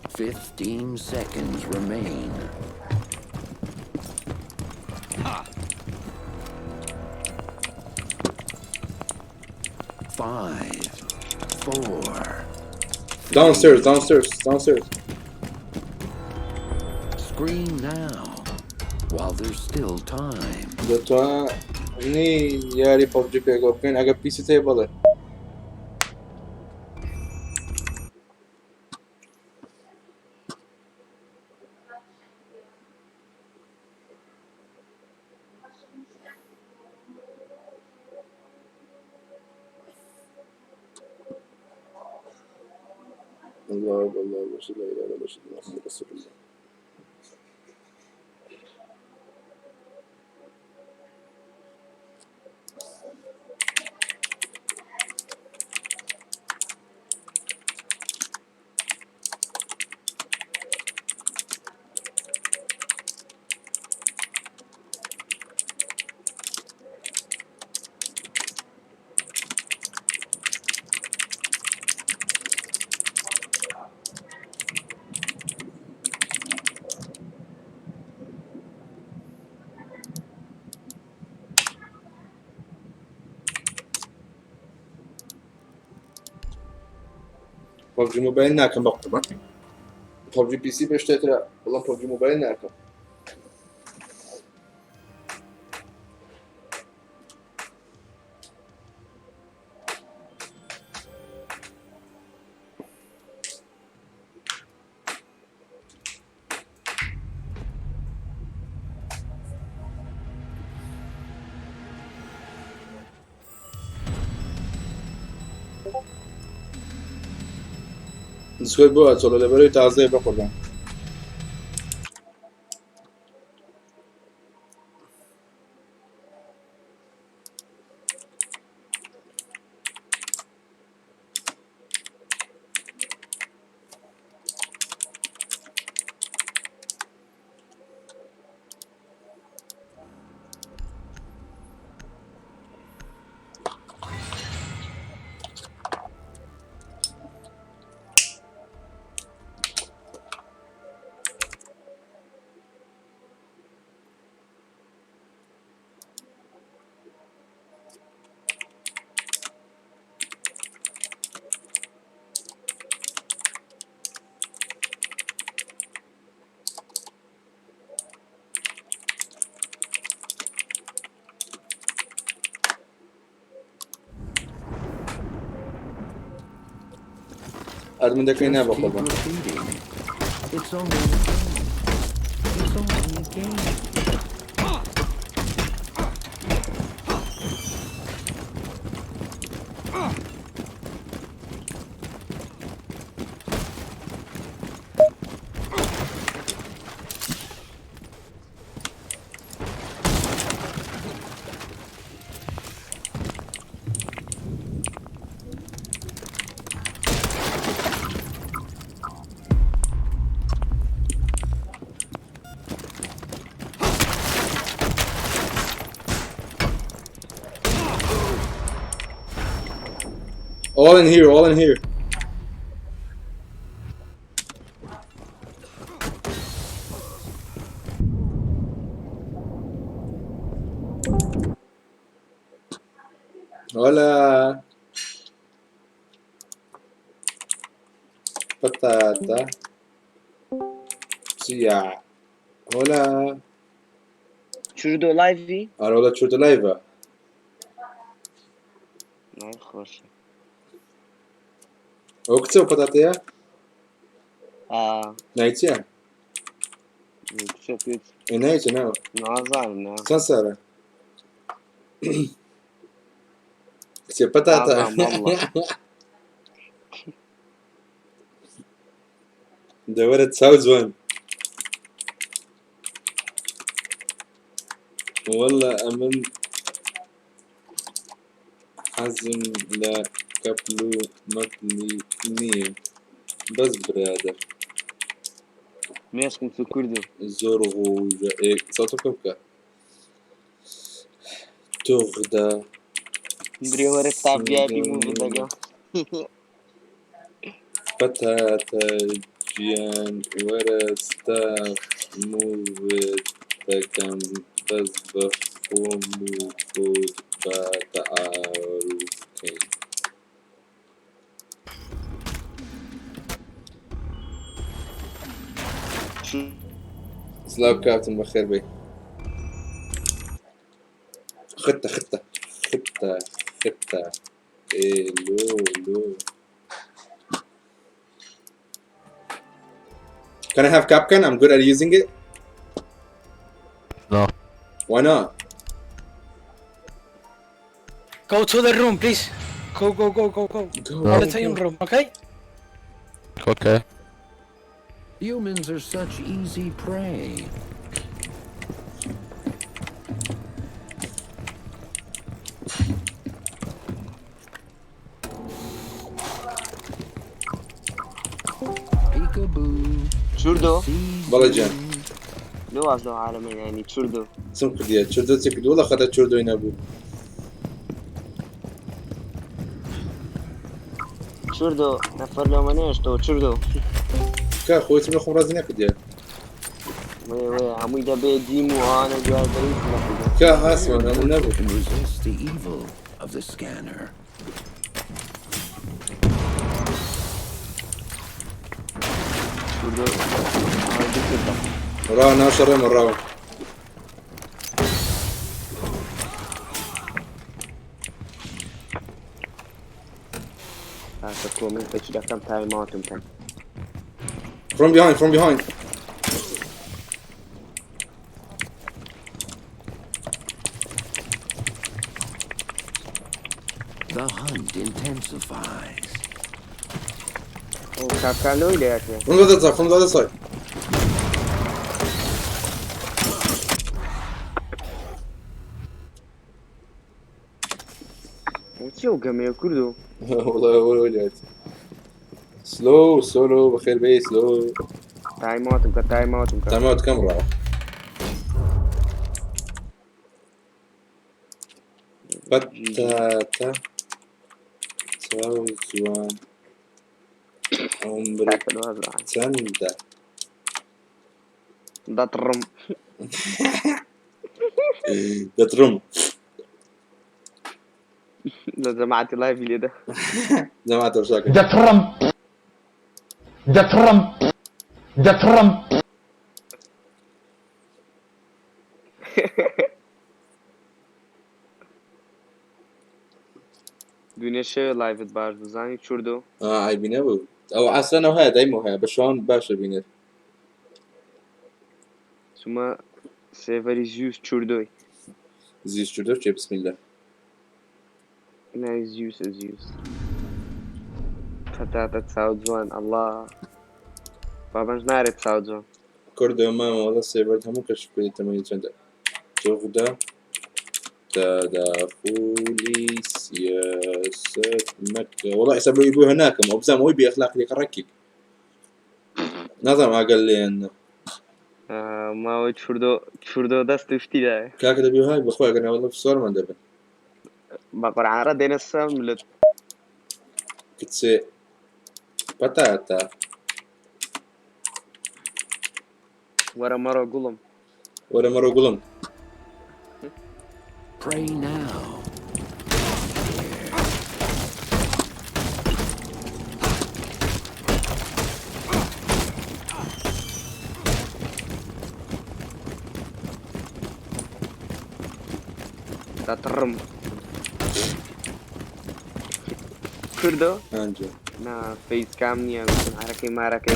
Fifteen seconds remain. 5, 4. Downstairs. Scream now, while there's still time. دەتوانی یاری پەبجی پێگە بکەین ئەگە پیست هەیە بڵێ. الله باشه لا اله الا الله محمد رسول الله. PUBG موبایل ناکەم بەقوربە. PUBG PC بەشتێترا بەڵام PUBG موبایل ناکەم. دیسکۆرد بۆ ئەچۆڵە لەبەرەوەی تازەیە بەقوربان. ئەرمندەکەی نا بەقوربان. It's only a game. It's only a game. All in here, all in here. Hola. Patata. Sia. Hola. Çurdo live'i? Ara hola çurda live. Ne hoş. O kısa o patataya? Aa. Ne içiyorsun? Çok kötü. Ne içiyorsun ne o? Nazarım ya. Sen söyle. Kısa patata. Nazarım valla. دورت ساوز وين والله أمن حزم لا كبلو مكلي نيم بس برادر مێشکم تو کوردو زۆر سەڵتە بکە تۆغدا برێ وەرە تا بیابی و بدەگەم بەتاتە گیان وەرەستا مووت دەکەم بەس بە خۆم و خۆت بە تەعاروف بکەین سلااو کاتم بەخێر بێ خطة لو Can I have Capcan? I'm good at using it. No. Why not? Go to the room, please. Go. I'll tell you room, okay? Okay. Humans are such easy prey. Peekaboo. چوردو والله جان لو از دو عالمه يعني چوردو سم كرديا تشردو تكدو والله خدت تشردو ينابو چوردو نفر لو منيش تو چوردو كا خويت من خم رازي نكديا وي عمي ده بي ديمو انا جوار بريد نكدو كا هاسما انا نابو Resist the evil of the scanner. چوردو عادي كده ورانا شر من راو تكون من فيش ده كم تايم اوت ممكن from behind The hunt intensifies. كاكالو اللي from the other side شو قام كردو والله ولد سلو بخير بي سلو تايم اوت كم راو بتاتا سواو زوان عمرك سندا دطرم دترم لا جماعتي لايف اللي ده جماعة وشاكل دترم دنيا شو لايف باش بزاني چوردو اي بينه او اصلا هو دايما هي بشون باش بينه ثم سيفري زيوس چوردوي زيش شو بسم الله لا زيوس فتاة تساود زوان الله بابنج ناري تساود زوان كرد ما والله سيفر هم كشف كل تمانية چند تغدا تدخل سياسة مكة والله حسب له يبوه هناك ما بزام هو بأخلاق لي كركي نظام قال لي انه ما هو چوردو دست افتی ده كاك ده بيو هاي بخوي قلنا والله في الصور ما ندبن بقر عرا دين السم لت كتسي بتاتا ورا مرة قلم Pray now. دطرم كردو انجو نا فيس كامنيا حركة ما حركة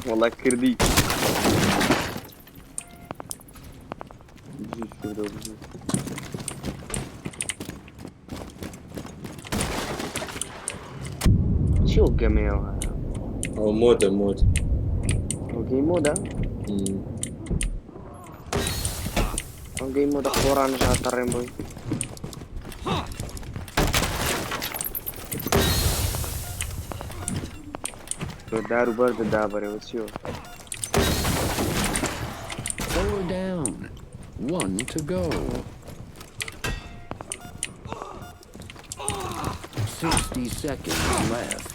والله كردي شو قميو هذا هو موت اوكي مودا اوكي مودا قران شاطرين بوي دارو برد دابره وچیو 4 down. 1 to go. 60 seconds left.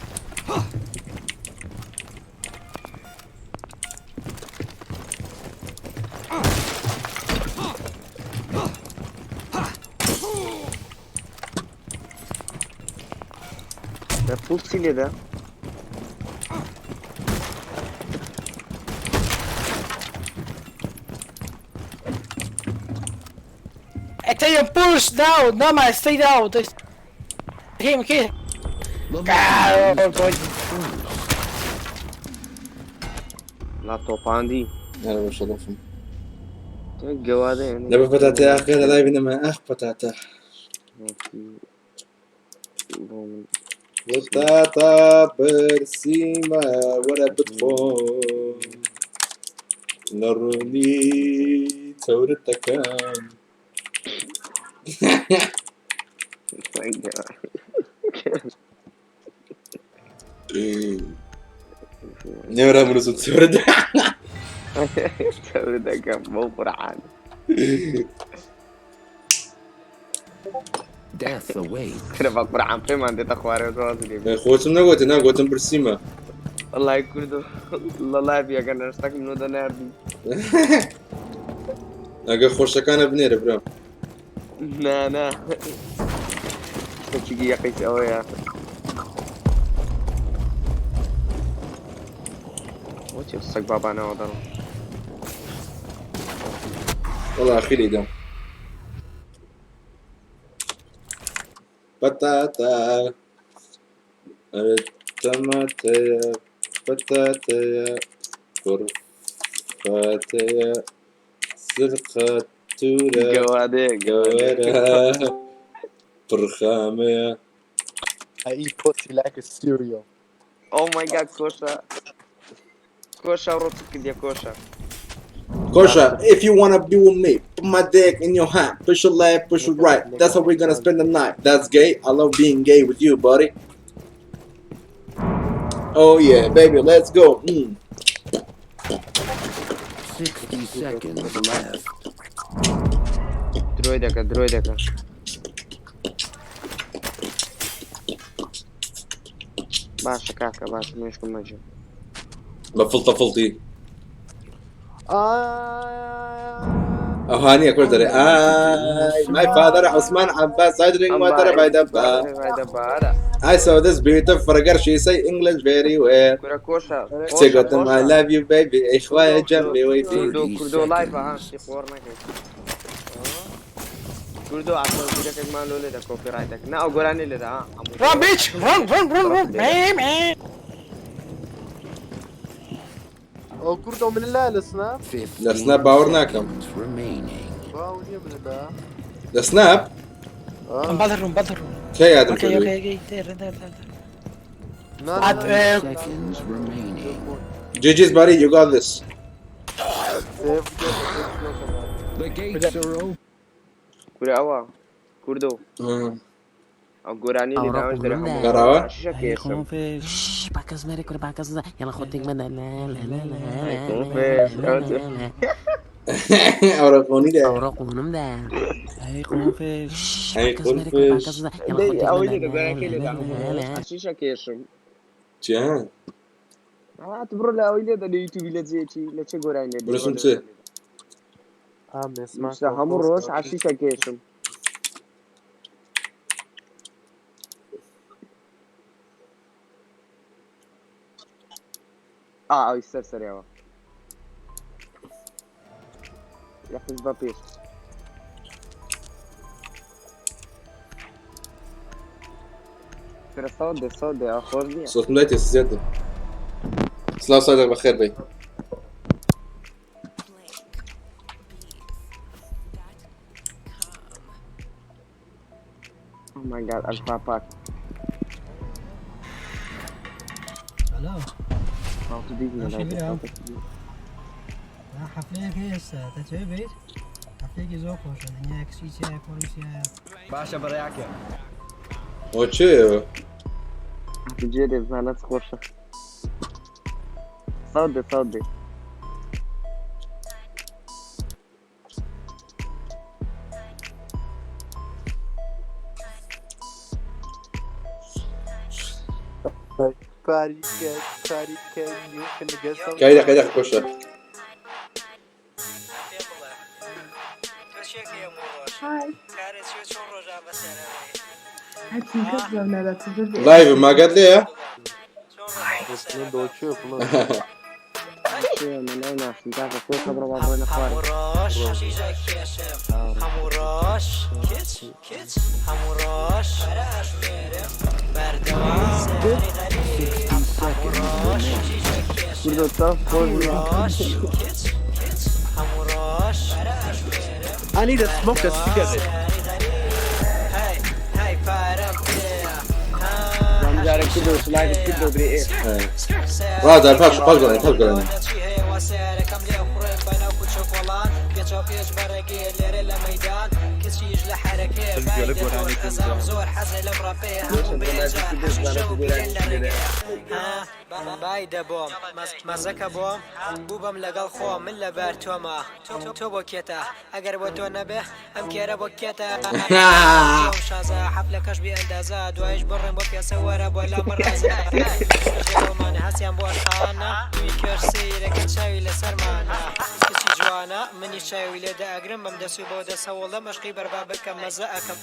ده پوسیله ده Stay and push down. No man, stay down. Him, him. لا توپاندی هلا وشرفهم جواده يعني لا بفتاتا اخ لا لايف انما اخ فتاتا بطاطا برسيمة ولا بتخون نروني ثورتك نورا من صوت ثورتك ثورتك مو قرعان Death awaits. كده بقرا عن فيلم عندي تخواري وزوازي خوتم نقوت انا قوتم برسيمة والله يكردو الله لا يبيا كان اشتاك منو ده ناردي اقا خوش كان بنير برام نا تشيكي يا قيس اوي يا وش السق بابا انا وضرب والله اخي لي دم بطاطا التماتيا بطاطا كرفاتيا سرقة تورا جوارا برخامية I eat pussy like a cereal. Oh my god, Kosha روتك يا كوشا Kosha, if you wanna be with me, put my dick in your hand. Push your left, push your right. That's how we're gonna spend the night. That's gay. I love being gay with you, buddy. Oh yeah, baby, let's go. 60 seconds left. درويدك باشا كاكا باشا مشكل مجد بفلطي هاني أقول ترى my father Osman Abbas I drink water by the bar. I saw this beautiful figure. She say English very well. She got them I love you baby. إخوة جنبي waiting. كردو لايف ها تقورنا كردو عشان كده كمان لولي ده كوبي رايتك نا أقولاني لده ها Run, bitch! Run! Man. او كردو من الله لسناب لسناب باورناكم باوني من الله لسناب بدرهم كي هذا اوكي there Seconds remaining. GG's buddy, you got this. The gates are open. كردو أقولاني لده مش دري حمو كراوة باكز ماري كل باكز يلا خدك من أوراقوني ده أوراقونم ده هاي خنفش هاي باكز ماري كل باكز يلا خدك أولي ده قولاني لده حشيشة كيشم جان اعتبروا لا أولي ده اليوتيوب لا زيتي لا تقولاني لده برسم سي مش همو روش حشيشة كيشم يسترسل يا يحفظ بابيش ترى صوت يا أخوردي صوت ملايتي يا زيادة سلام صادق بخير بي Oh my god, Alpha Pack. Hello. How to dig me like that? حفليك هي هسه تتعبت حفليك زوقوش يعني كسيتي كوريسيا باشا برياك وشي تجرب زانات خوشة صدي كايدك كوشة لايف ما قال لي I need to smoke a cigarette. هذا الفاش فاش بايدە بۆم مەزەکە بۆم بووبم لەگەڵ خۆم من لە بەر تۆمە تۆ بۆ کێتە ئەگەر بۆ تۆ نەبێ ئەم کێرە بۆ کێتە شازە حەفلەکەش بی ئەندازە دوایش بڕێم بۆ پێسە وەرە بۆ لە مڕێزمانە هەستیان بۆ خانە دوی کەرسەیرەکە چاوی لەسەرمانە کچی جوانە منی چاوی لێدا ئەگرم بەم دەسوی بۆ دەسەوڵدە مەشقی بەربا بکەم مەزە ئەەکەم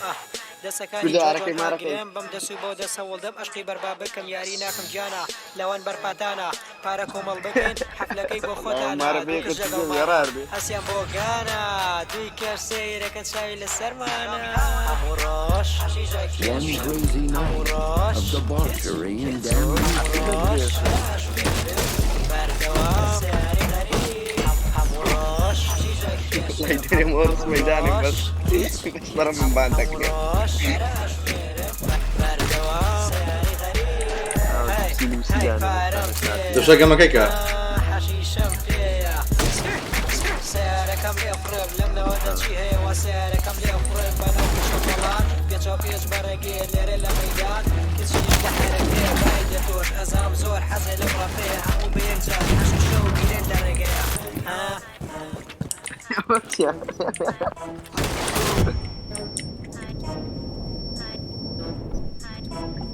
دەسەکانی جوانگرێم بەم دەسوی بۆ دەسەوڵدەم ئەشقی بەربا بکەم یاری ناکەم گیانە لەوان بەرپاتانە پارە کۆمەڵ بکەین حەفلەکەی بۆ خۆتانە هەسیان بۆ گانە دوی کەرسەیرەکە چاوی لەسەرمانە هەموو ڕۆژ هەموو ڕۆژ بەردەوام هەموو ڕۆژ يدري مورس ميداني بس مرة من باندك دوشا كما كيكا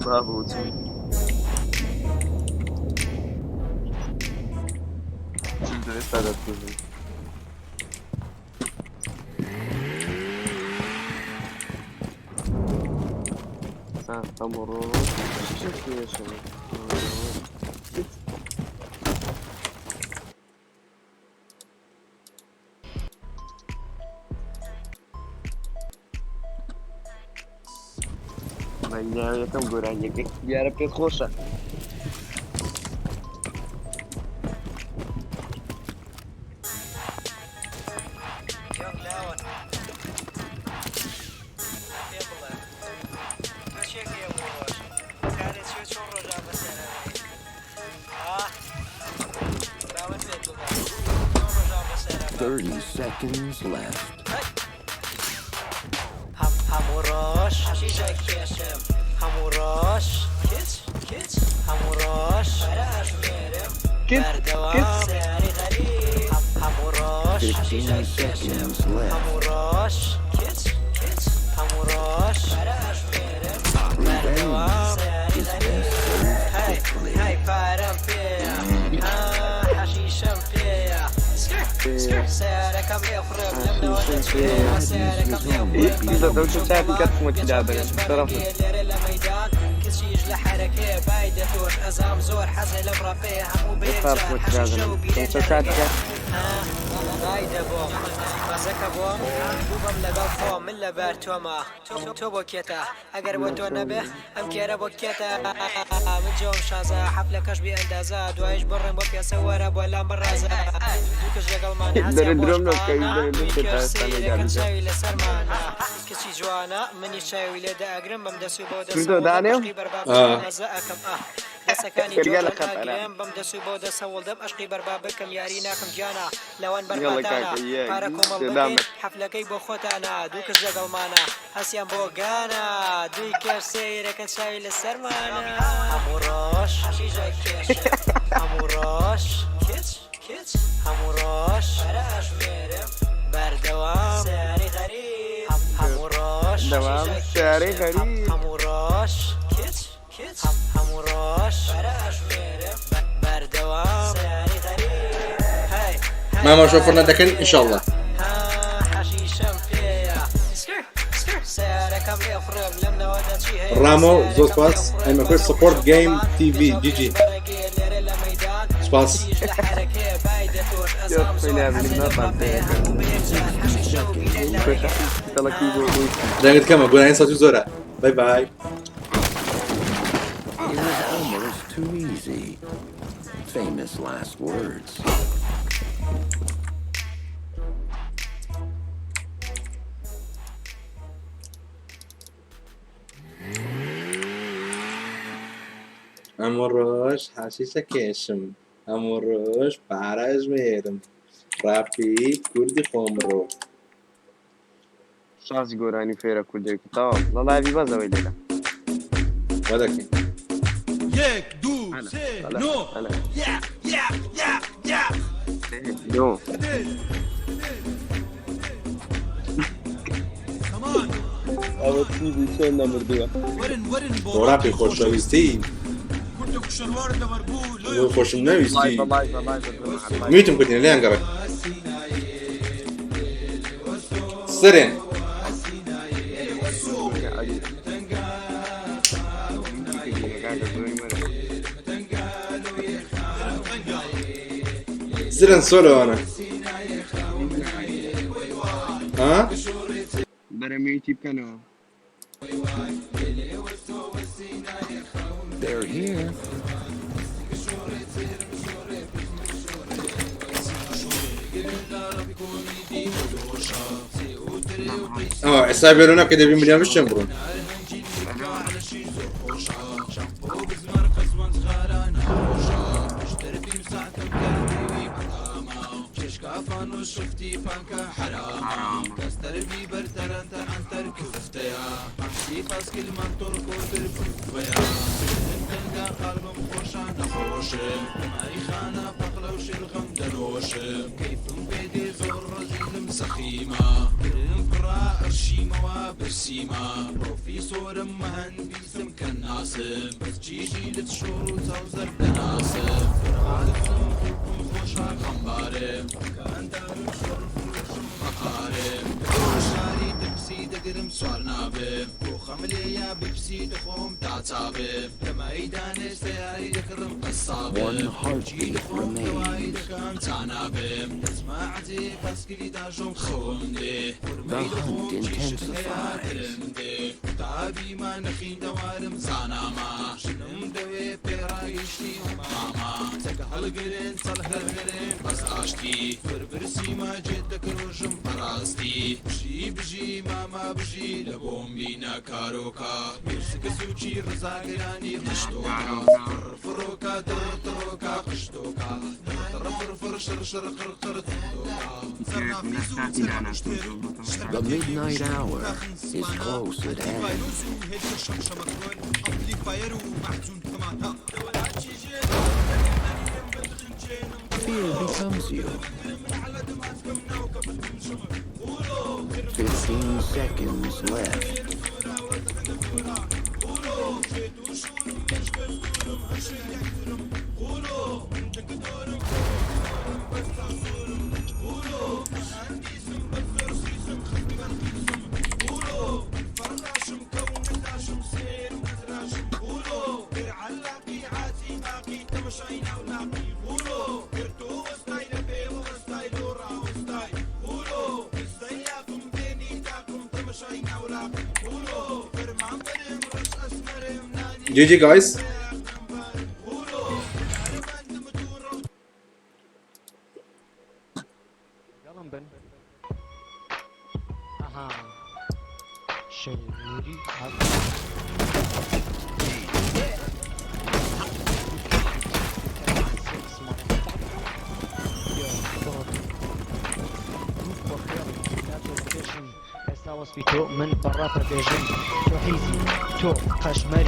Bravo, من یکم گران یکی بیاره پی خوشه seconds left. Hamurosh, Hamurosh, Hamurosh, Hamurosh, 15 seconds left. Hamurosh, Hamurosh, Revenge is best served quickly. Hey, Hashisham Pia. سياركم يخرب لمن وجدت سياركم يخرب إذا دوشة شافي كتموت دابا طرف الميدان كسيج لحركة بايدة توش أزام زور حزل بربي همو بيرجع حشيشو بيرجع بايدة بوم مزكا بوم بوبم لقل خوم من لبار توما تو بوكيتا أقر بوتو نبه أم كيرا بوكيتا من جوم شازا حفلة كش بأندازا دوايش برن بوكيا سوارا بولا مرازا دوكش لقل ماني هسيا بوش كرسي شاوي لسرمانا كسي جوانا مني شاوي لدا أقرم بمدسو بودا سوى برباب مزاكم دسكاني جوان أقرم بمدسو بودا سوى دم أشقي بربابكم ياري ناكم جانا لوان برباتانا باركم البكين حفلة كي بوخوتانا دوكش لقل مانا هسيان بوغانا دوي كرسي ركن شاوي لسرمانا هموروش هموروش هموراش بردوام سعري غريب هموراش دوام سعري غريب هموراش هموراش بردوام سعري غريب هاي ما شوفنا دكن ان شاء الله رامو زوز باس انا كويس سبورت جيم تي في جي جي سباس دقيقة كم اقول عين صوتي زورا باي باي. It was almost too easy. Famous last words. امروز حشیشه کشم امروز برش میرم رفی کردی خمرو شانس گورانی فێرە کوردێک تاوا لە لایوی بەزەوەی لێرە ودکی یک دو سێ نۆ نۆ ئەوە تیوی چێن نەمردووە بۆ ڕاپی خۆشەویستی بۆ خۆشم نەویستی میتم کردین لێیان گەڕێک سرێن سرێن سۆلۆوانە ها بەرەمێتی بکەنەوە They're here. حسابي لنا كده بمليون مش شمبرون شفتي فانكا حرام كستربي برترنت عن ترك فتيا امشي فاس كل من تركو تركويا تلقى قلب خوشان خوش ماري خانه بقلوش الغم دروش كيف بيدي زور رجل مسخيمه كرم فرا ارشيمه وبرسيمه بروفيسور مهندس كناسب بس جيجي لتشور وتوزر بناسب عارفهم خوشان خمباره كان دارم شرف مقارب شاري تبسي دقرم سوار نابب وخملي يا بيبسي دخوم تعتابب كما ايدان استياري دكرم قصابب جي دخوم دواي دكام تعنابب اسماعتي باسكلي داجم خومدي ورمي دخوم جيش الحياة تعبي ما نخين دوارم زاناما شنم دوي بيرايشتي ماما تكهل قرين صلحر قرين بس عاشتي فربرسي ما جدك روشم براستي بجي بجي ماما بجي لبوم بينا كاروكا ميرسك سوچي رزا قراني قشتوكا فروكا تروكا قشتوكا فرفر شرشر قرقر The midnight hour is close at hand. Fear becomes you. 15 seconds left. GG guys. من برا بيجن تو حيزي تو قشمري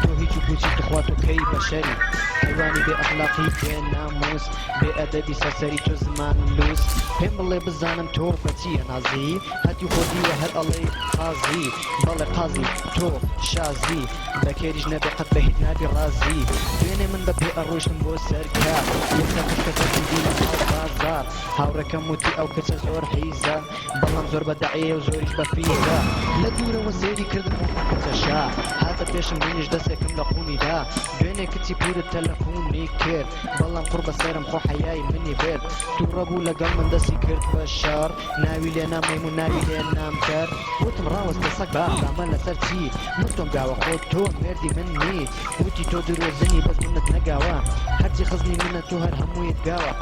تو هي تو پوچی تخوات و کی بشری حیوانی بێ ئەخلاقی بێ ناموس بێ ئەدەبی سەسەری تۆ زمان لوس پێم بڵێ بزانم تۆ بەچیە نازی هەتی خۆدیوە هەر ئەڵێ قازی بەڵێ قازی تۆ شازی بەکێریش نەبێ قەت بە هیچ نابی ڕازی دوێنێ من بە پێ ئەڕۆشتم بۆ سەرکار یەکسەر کەسەکەسم دی لە ماڵ بازار هاوڕەکەم وتی ئەو کەچە زۆر حیزە بەڵام زۆر بەدەعەیە و زۆریش بەفیزە لە دوورەوە سێری کردم کەچە شا هاتە پێشم منیش دەستێکم لە خونیدا دوێنێ کچی پورت تەلەفۆنی کرد بەڵام قڕ بەسەرم خۆ حەیای منی بێت توو ڕەبوو لەگەڵ من دەستی کرد بە شار ناوی لێ نامەیم و ناوی لێ نامکەر وتم ڕاوەستە سەگ بامە لەسەر چی وتم گاوە خۆ تۆ مێردی من نیت وتی تۆ درۆزنی بەس منت نەگاوە هەرچی خزمی منە تۆ هەر هەموویت گاوە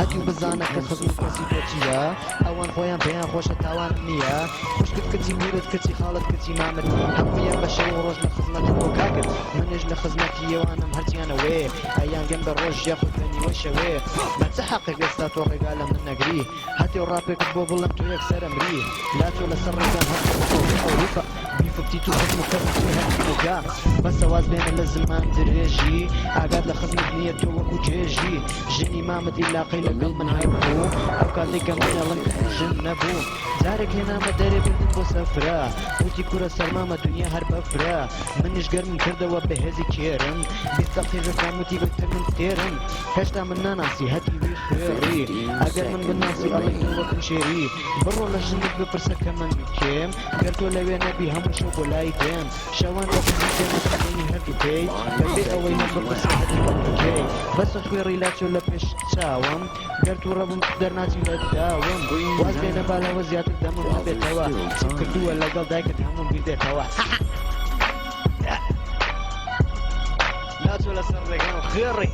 هەتی و بزانە کە خزم کەسی تۆ چیە ئەوان خۆیان پێیان خۆشە تاوانم نییە خوشکت کچی میرت کچی خاڵت کچی مامت هەموویان بە شەو ڕۆژ لە خزمەت بۆ کاکرد منش لە خزمەتی ئێوانم هەرچیانەوێ ئەیان گەن بە ڕۆژ یاخود بەنیوە شەوێ بەچە حەقێک ئێستا تۆ ڕێگا لە من نەگری هەتی و ڕاپێکت بۆ بڵم تۆ یەکسەرە مری لا تۆ لەسەر ڕێگان هەڵوفە بیفتی تو خزم و کەس هەرگا بەسە واز بێنە لە زمان درێژی ئاگات لە خزمت نییە تۆ وەکو جێژی ژنی مامەتی لاقەی لەگەڵ من هەبوو ئەو کاتێکە منەڵم ژن نەبوو جارێک هێنامە دەرێ بردن بۆ سەفرا وتی کوورە سەرمامە دنیا هەر بەفرا منیش گەرمم کردەوە بەهێزی کێرم بیست دەقیقەکان وتی بەتر من تێرم هێشتا من ناناسی هەتی وی خوێڕی ئەگەر من بناسی ئەڵێ وەکم شێری بڕۆ لە ژنت بپرسە کە من کێم گەر تۆ لەوێ نەبی هەموو شەو بۆ لای دێم شەوان وەکوزی تێمەسەڵێنی هەردووکەی بەبێ ئەوەی هەم بپرسە هەتی وەکوکەی بەسە خوێڕی لاچۆ لە پێش چاوم گەر تو ڕەبم دەرناچی لە داوم واز بێنە بالەوە زیاتر دەمم هەبێتەوە چم کردووە لەگەڵ دایکت هەموم بیردێتەوە لاچۆ لەسەر ڕێگان خێڕی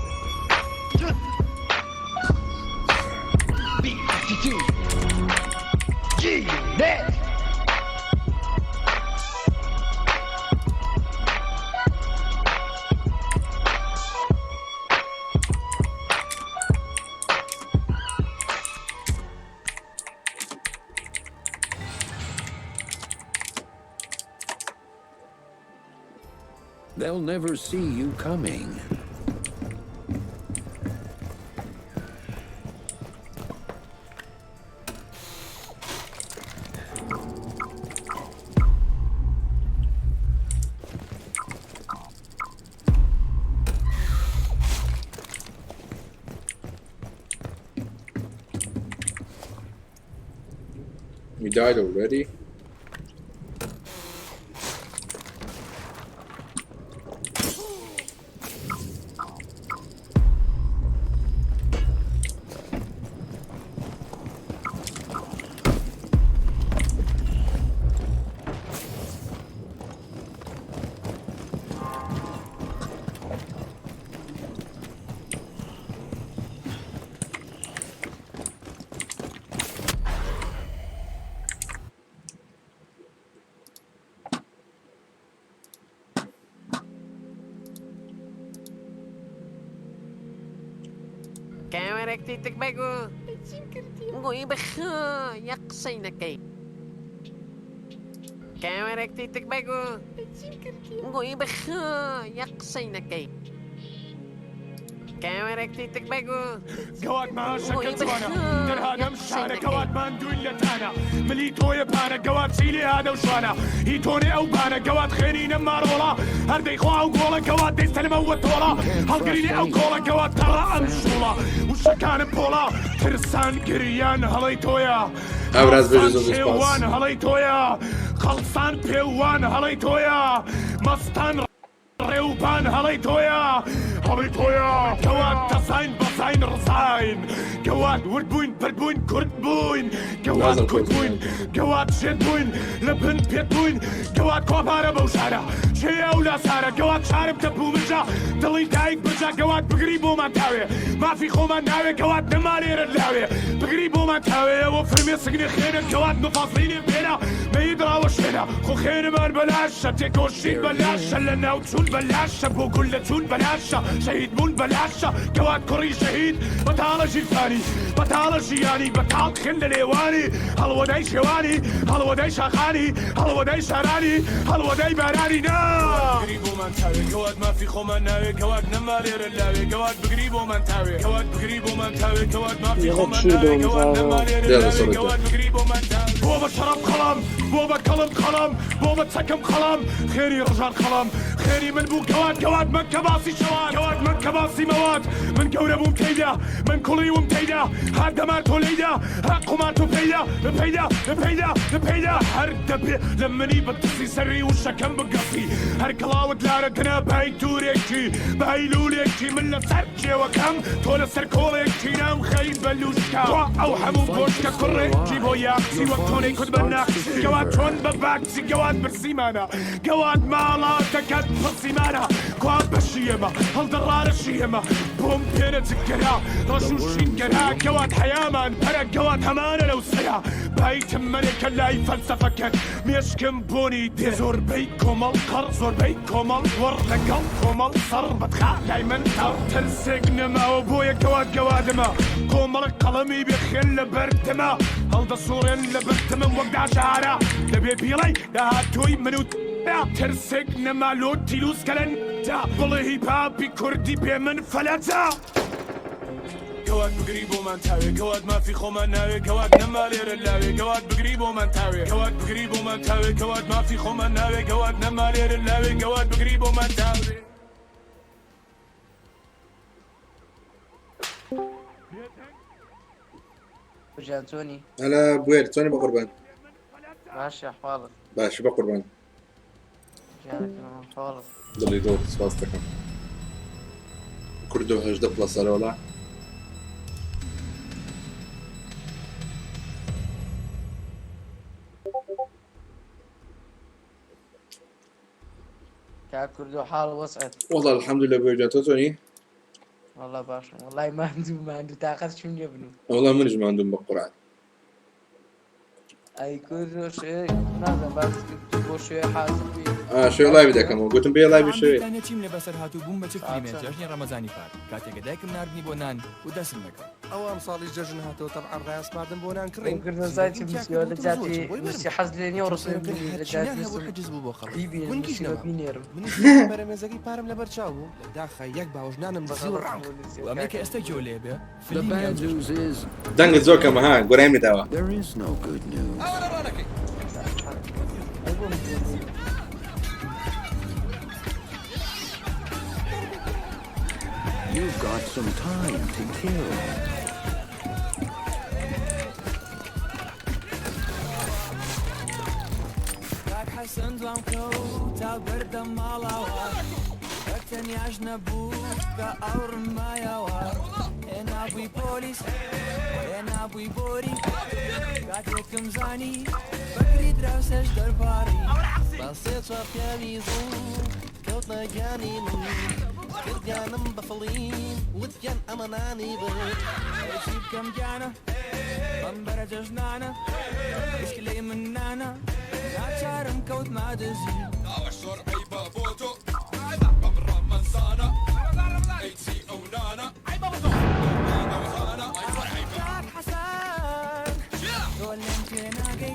They'll never see you coming. We died already? كاميرك تيتك بقو قوي بخا يقصينكي كاميرك تيتك بقو قوي بخا يقصينكي كاميرك تيتك بقو قوات ما شكت وانا درها نمشانا قوات ما ندوين لتانا مليتو يبانا قوات سيلي هذا وشوانا هيتوني او بانا قوات خيني نمار ولا هردي خواه وقولا قوات ديست الموت ولا هالقريني او قولا قوات ترى امشولا وشكان بولا ترسان قريان هليتويا خلصان بيوان هليتويا خلصان بيوان هليتويا مستان ريوبان هليتويا هليتويا قوات تصاين بصاين رصاين قوات ورد بوين برد بوين كرد بوين قوات كرد بوين قوات شد بوين لبن بيت بوين قوات كوبارة بوشارة شي أولا سارة قوات شارب تبو مجا دلي دايك بجا قوات بقريبو ما تاوي ما في خو ما ناوي قوات نمالي ردلاوي بقريبو ما تاوي وفرمي سقني خير قوات مفاصليني بينا ما يدرا وشينا خو خير من بلاش تيكو شي بلاش لنا وتشون بلاش بو كل تشون بلاش شهيد مون بلاش قوات كوري شهيد بطالة جيفاني بطالة جياني بطال خل ليواني هلو داي شواني هلو داي شاخاني هلو هەڵوەدەی شارانی هەڵوەدەی بارانی نا بگری بۆ من تاوێ کەوات مافی خۆمان ناوێ کەوات نەما لێرە لاوێ کەوات بگری بۆ من تاوێ کەوات بگری بۆ من تاوێ کەوات مافی خۆمان ناوێ کەوات نەما لێرە لاوێ کەوات بگری بۆ من تاوێ بۆ بە شەڕەم خەڵام بۆ بە کەڵم خەڵام بۆ بە چەکم خەڵام خێری ڕژان خەڵام خێری من بوو کەوات من کە باسی شەوات کەوات من کە باسی مەوات من گەورە بووم تێیدا من کوڵی وم تێیدا هەر دەمار تۆ لەیدا هەر قومار تۆ پەیدا هەر دەبێ لە منی بەتسی سەری و شەکەم بگەفی هەر کڵاوت لارەکەنە بای دوورێکی بای لولێکی من لەسەر کێوەکەم تۆ لەسەر کۆڵێکی نام خەی بەلووشکە ئەو هەموو بۆشکە کوڕێکی بۆ یاخسی وەک تۆنەی کورد بە ناخسی گەوات چۆن بە باکسی گەوات برسیمانە گەوات ماڵاتەکەت پرسیمانە کوا بەشیەمە هەڵدەڕارەشیەمە بۆم پێرە جگەرا ڕەش و شینگەرا گەوات حەیامان پەرە گەوات هەمانە لەو سەرا بایتم منێکە لای فەلسەفەکەت مێشکم بۆنی دێ زۆربەی کۆمەڵ قەڕ زۆربەی کۆمەڵ وەڕ لەگەڵ کۆمەڵ سەڕ بەدخا لای من تاو ترسێک نەماوە بۆیە گەوادەمە کۆمەڵک قەڵەمی بێخێن لە بەردەمە هەڵدەسوڕێن لە بەردەمم وەک داژارە دەبێ بیڵی داهاتۆی من و ترسێک نەمالۆ تیلوسکەلەن بڵێ هیپاپی کوردی پێ من فەلەجا کەوات بگری بۆ من تاوێ کەوات مافی خۆمان ناوێ کەوات نەما لێرە لاوێ کەوات بگری بۆ من تاوێ کەوات بگری بۆ من تاوێ کەوات مافی خۆمان ناوێ کەوات نەما لێرە لاوێ کەوات بگری بۆ من تاوێ بجانتوني هلا بوير توني بقربان ماشي أحوالك باش بقربان جانك أحوالك ضل يدور سباستك كردو هجدة بلس على ولا كردو حال وسعت والله الحمد لله بوير توني والله باشا والله ما عنده طاقة شو يبنوا والله منج ما عندهم بقرعة أي كردو شيء نازل بس تبغى شيء حاسب شوي لايف دەکەم گوتم بێ لای بشوێ چیم لەبەسەر هاتوو بووم بە چ فیلمێک جەژنی ڕەمەزانی پار کاتێک دایکم ناردنی بۆ نان و دەسم دەکەم ئەو ئەم ساڵی جەژن هاتەوە تەبعاً ڕاستپاردن بۆ نان كريم كردو زايتي مسيو لجاتي مسي حزليني ورسل بني لجاتي حجز بوو بۆ خەڵک بيبي ونكيشنا بينيرم بەرەمێزەکەی پارم لەبەر چاو بوو داخە یەک باوژنانم بەزی و ڕاو و ئەمریکا ئێستا جۆ لێ بێ The bad news is دەنگت زۆر کەمە ها گۆرای داوە there is no good news. You've got some time to kill. كردانم بفلين وذيان أماناني بغير أشيب كم جانا بمبرة ججنانا مشكلة من نانا ناتشارم كوت ما دزي أوشور عيبا فوتو بمرا منصانا ايتسي أو نانا عيبا فوتو جاك حسان دولن تناقي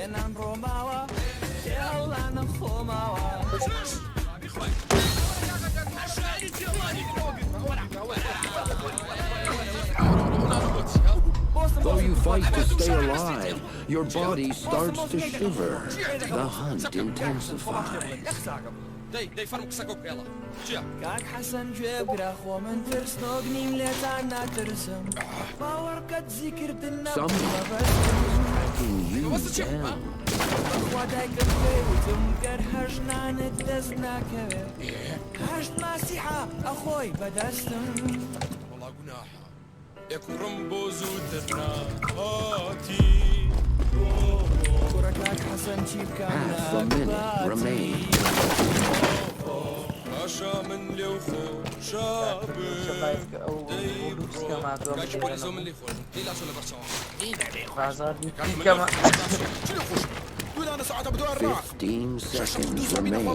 ينان روماوا يلا نخوماوا Though you fight to stay alive, your body starts to shiver. The hunt intensifies. دي فرق ساكوك يلا كاك حسن جيب راخو من ترس نوغنيم لتانا ترسم باوركت ذكر دنا Some tracking you down. وداك البيت مكرهج نان الدزنا كبير هجت مسيحة أخوي بدستم والله قناحة يكو رمبو زودتنا هاتي كوركاك حسن شيب Half a minute remains. عشا من لوفو شابي كاش بوليزو من لفوق إلا شو لبرشان كما 15 seconds remain.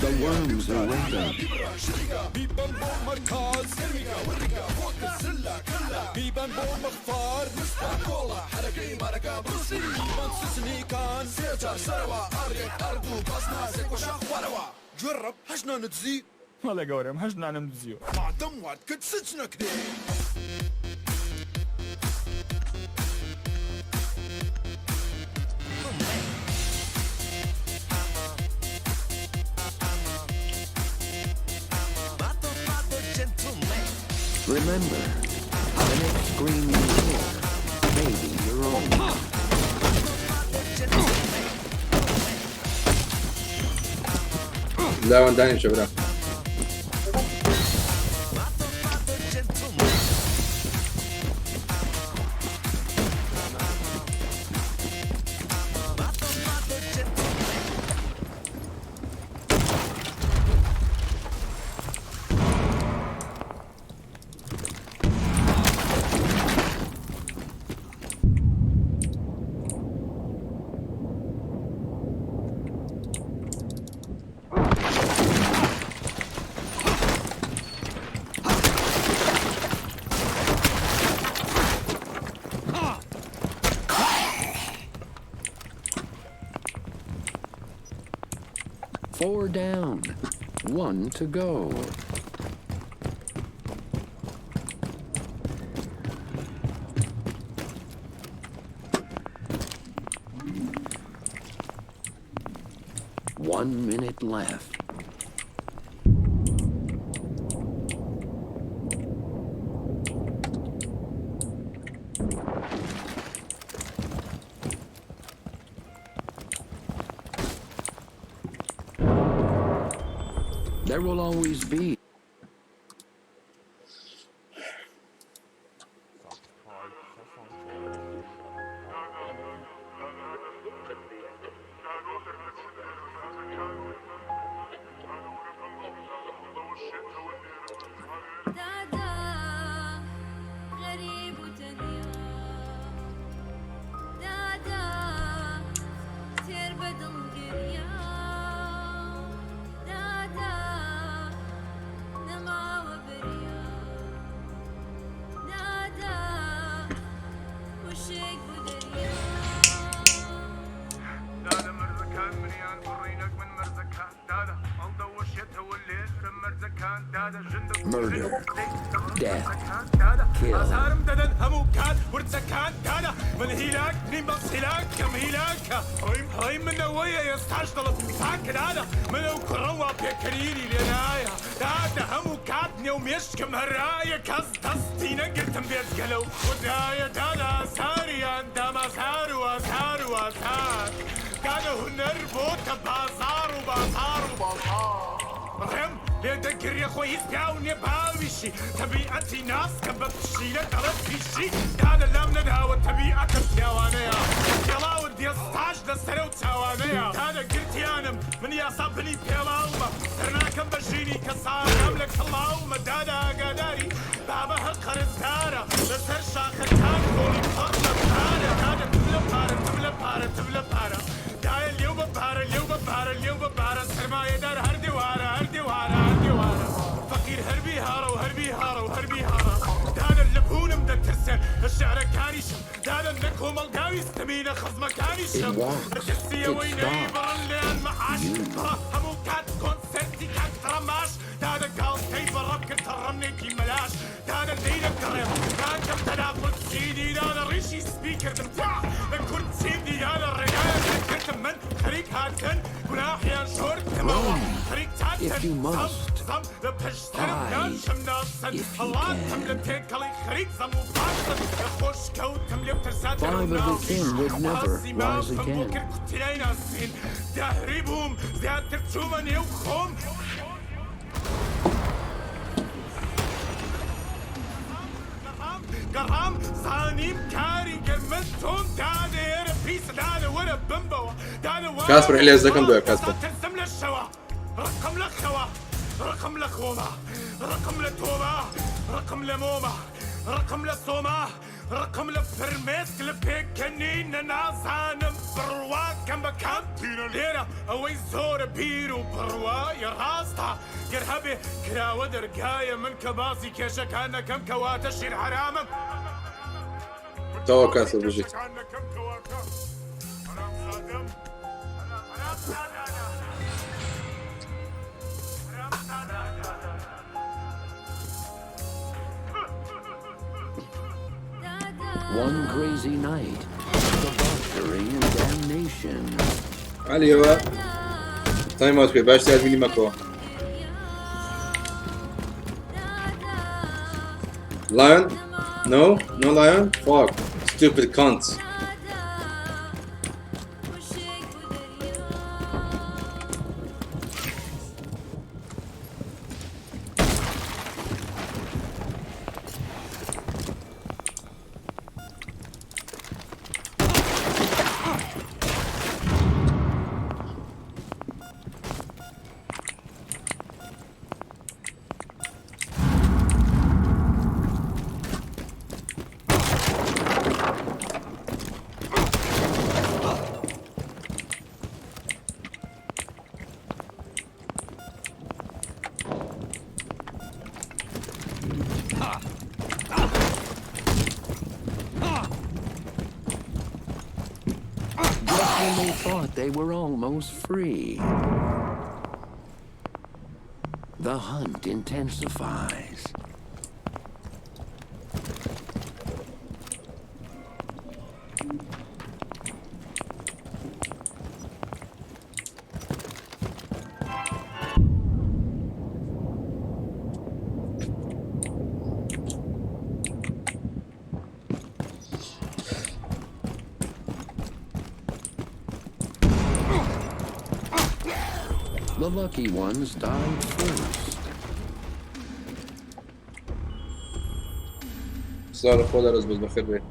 The worms are ready. جرب هجنا نتزي والله قورم هجنا نمزيو مع دموات كد سجنا كده Remember, the next scream you hear may be your own. لا ونداني شباب. Four down, one to go. One minute left. There will always be. Murder, death, kill. لذكر يا خوي يسبعوني باويشي طبيعتي ناس كبتشي لك رفيشي هذا اللام ندهى والطبيعة كبتاوانيا يلا ودي 16 لسنة وتاوانيا هذا قلت يانم من يصابني بيلاوما سرنا كم بجيني كسار يملك اللهم دادا قداري بابها قرزدارة لسر شاختان قولي بخطة بارة هذا تبلا بارة داي اليوم بارة سرماية دار هردي وارا فقير هربي هارا دادا اللبون مدكسن الشعر كانيشم دادا النكهم القاوي استمينا خزمة كانيشم التسية ويني برلين معاش همو كات كونسرتي كات رماش دادا قال كيف الرب كنت رمني كي ملاش دادا الليلة كريم كان كم تناقل سيدي دادا ريشي سبيكر دمتاع لكورد سيدي دادا الرجال كنت من خريك هاتن كناحيا شورت تمام خريك تاتن If you must, hide if you can. 5 of the kin would never rise again. قرام صانيم كاري قمتهم دادا بيس دادا ولا بمبو دادا كاسبر حلي الزكندو يا كاسبر ترسم للشوا رقم لخوا رقم لخومة رقم لتوبة رقم لمومة رقم لصومة رقم لفرميس لبيكنين نازانم برواك كم بكام لێرە ئەوەی زۆرە بیر و بڕوایە ڕاستە گەر هەبێ کراوە دەرگایە من کە باسی کێشەکان نەکەم کەواتە شیر حرامم تەوا کاسە بژیت One crazy night, debauchery and damnation. عليوه تايم اوت كوي باش تلعبيني ماكو Lion? No? No lion? Fuck. Stupid cunt. When they thought they were almost free, the hunt intensifies. The lucky ones died first. صار خدا روز بخير بيه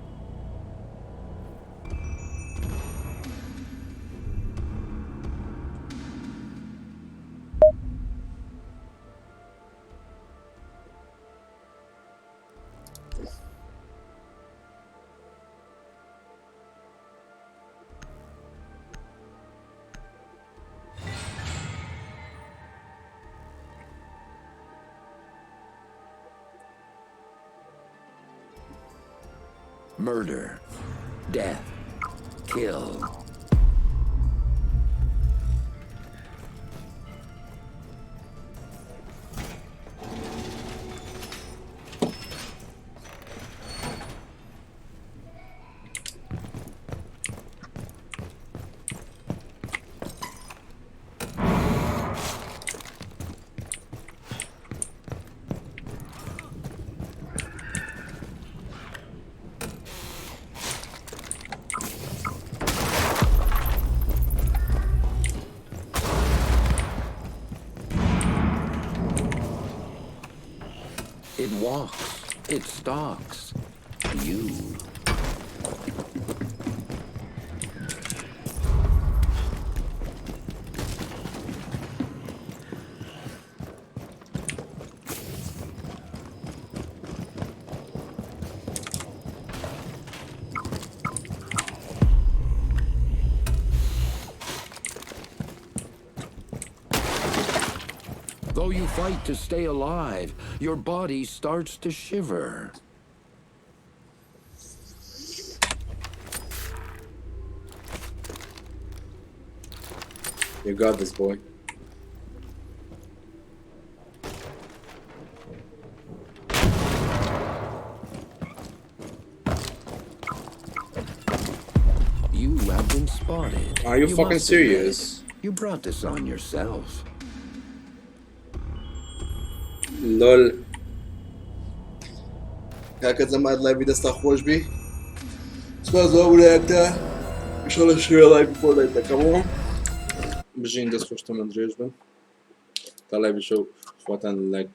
Murder, death, kill. It walks, it stalks, you. Though you fight to stay alive, your body starts to shiver. You got this, boy. You have been spotted. Are you fucking serious? You brought this on yourself. لول هكذا ما لايف دستا خوش بي سباز اوليكتا ان شاء الله شير لايف بفور لايف كمان بجين دس خوش تمن دريج بن طلع بشوف خواتن لك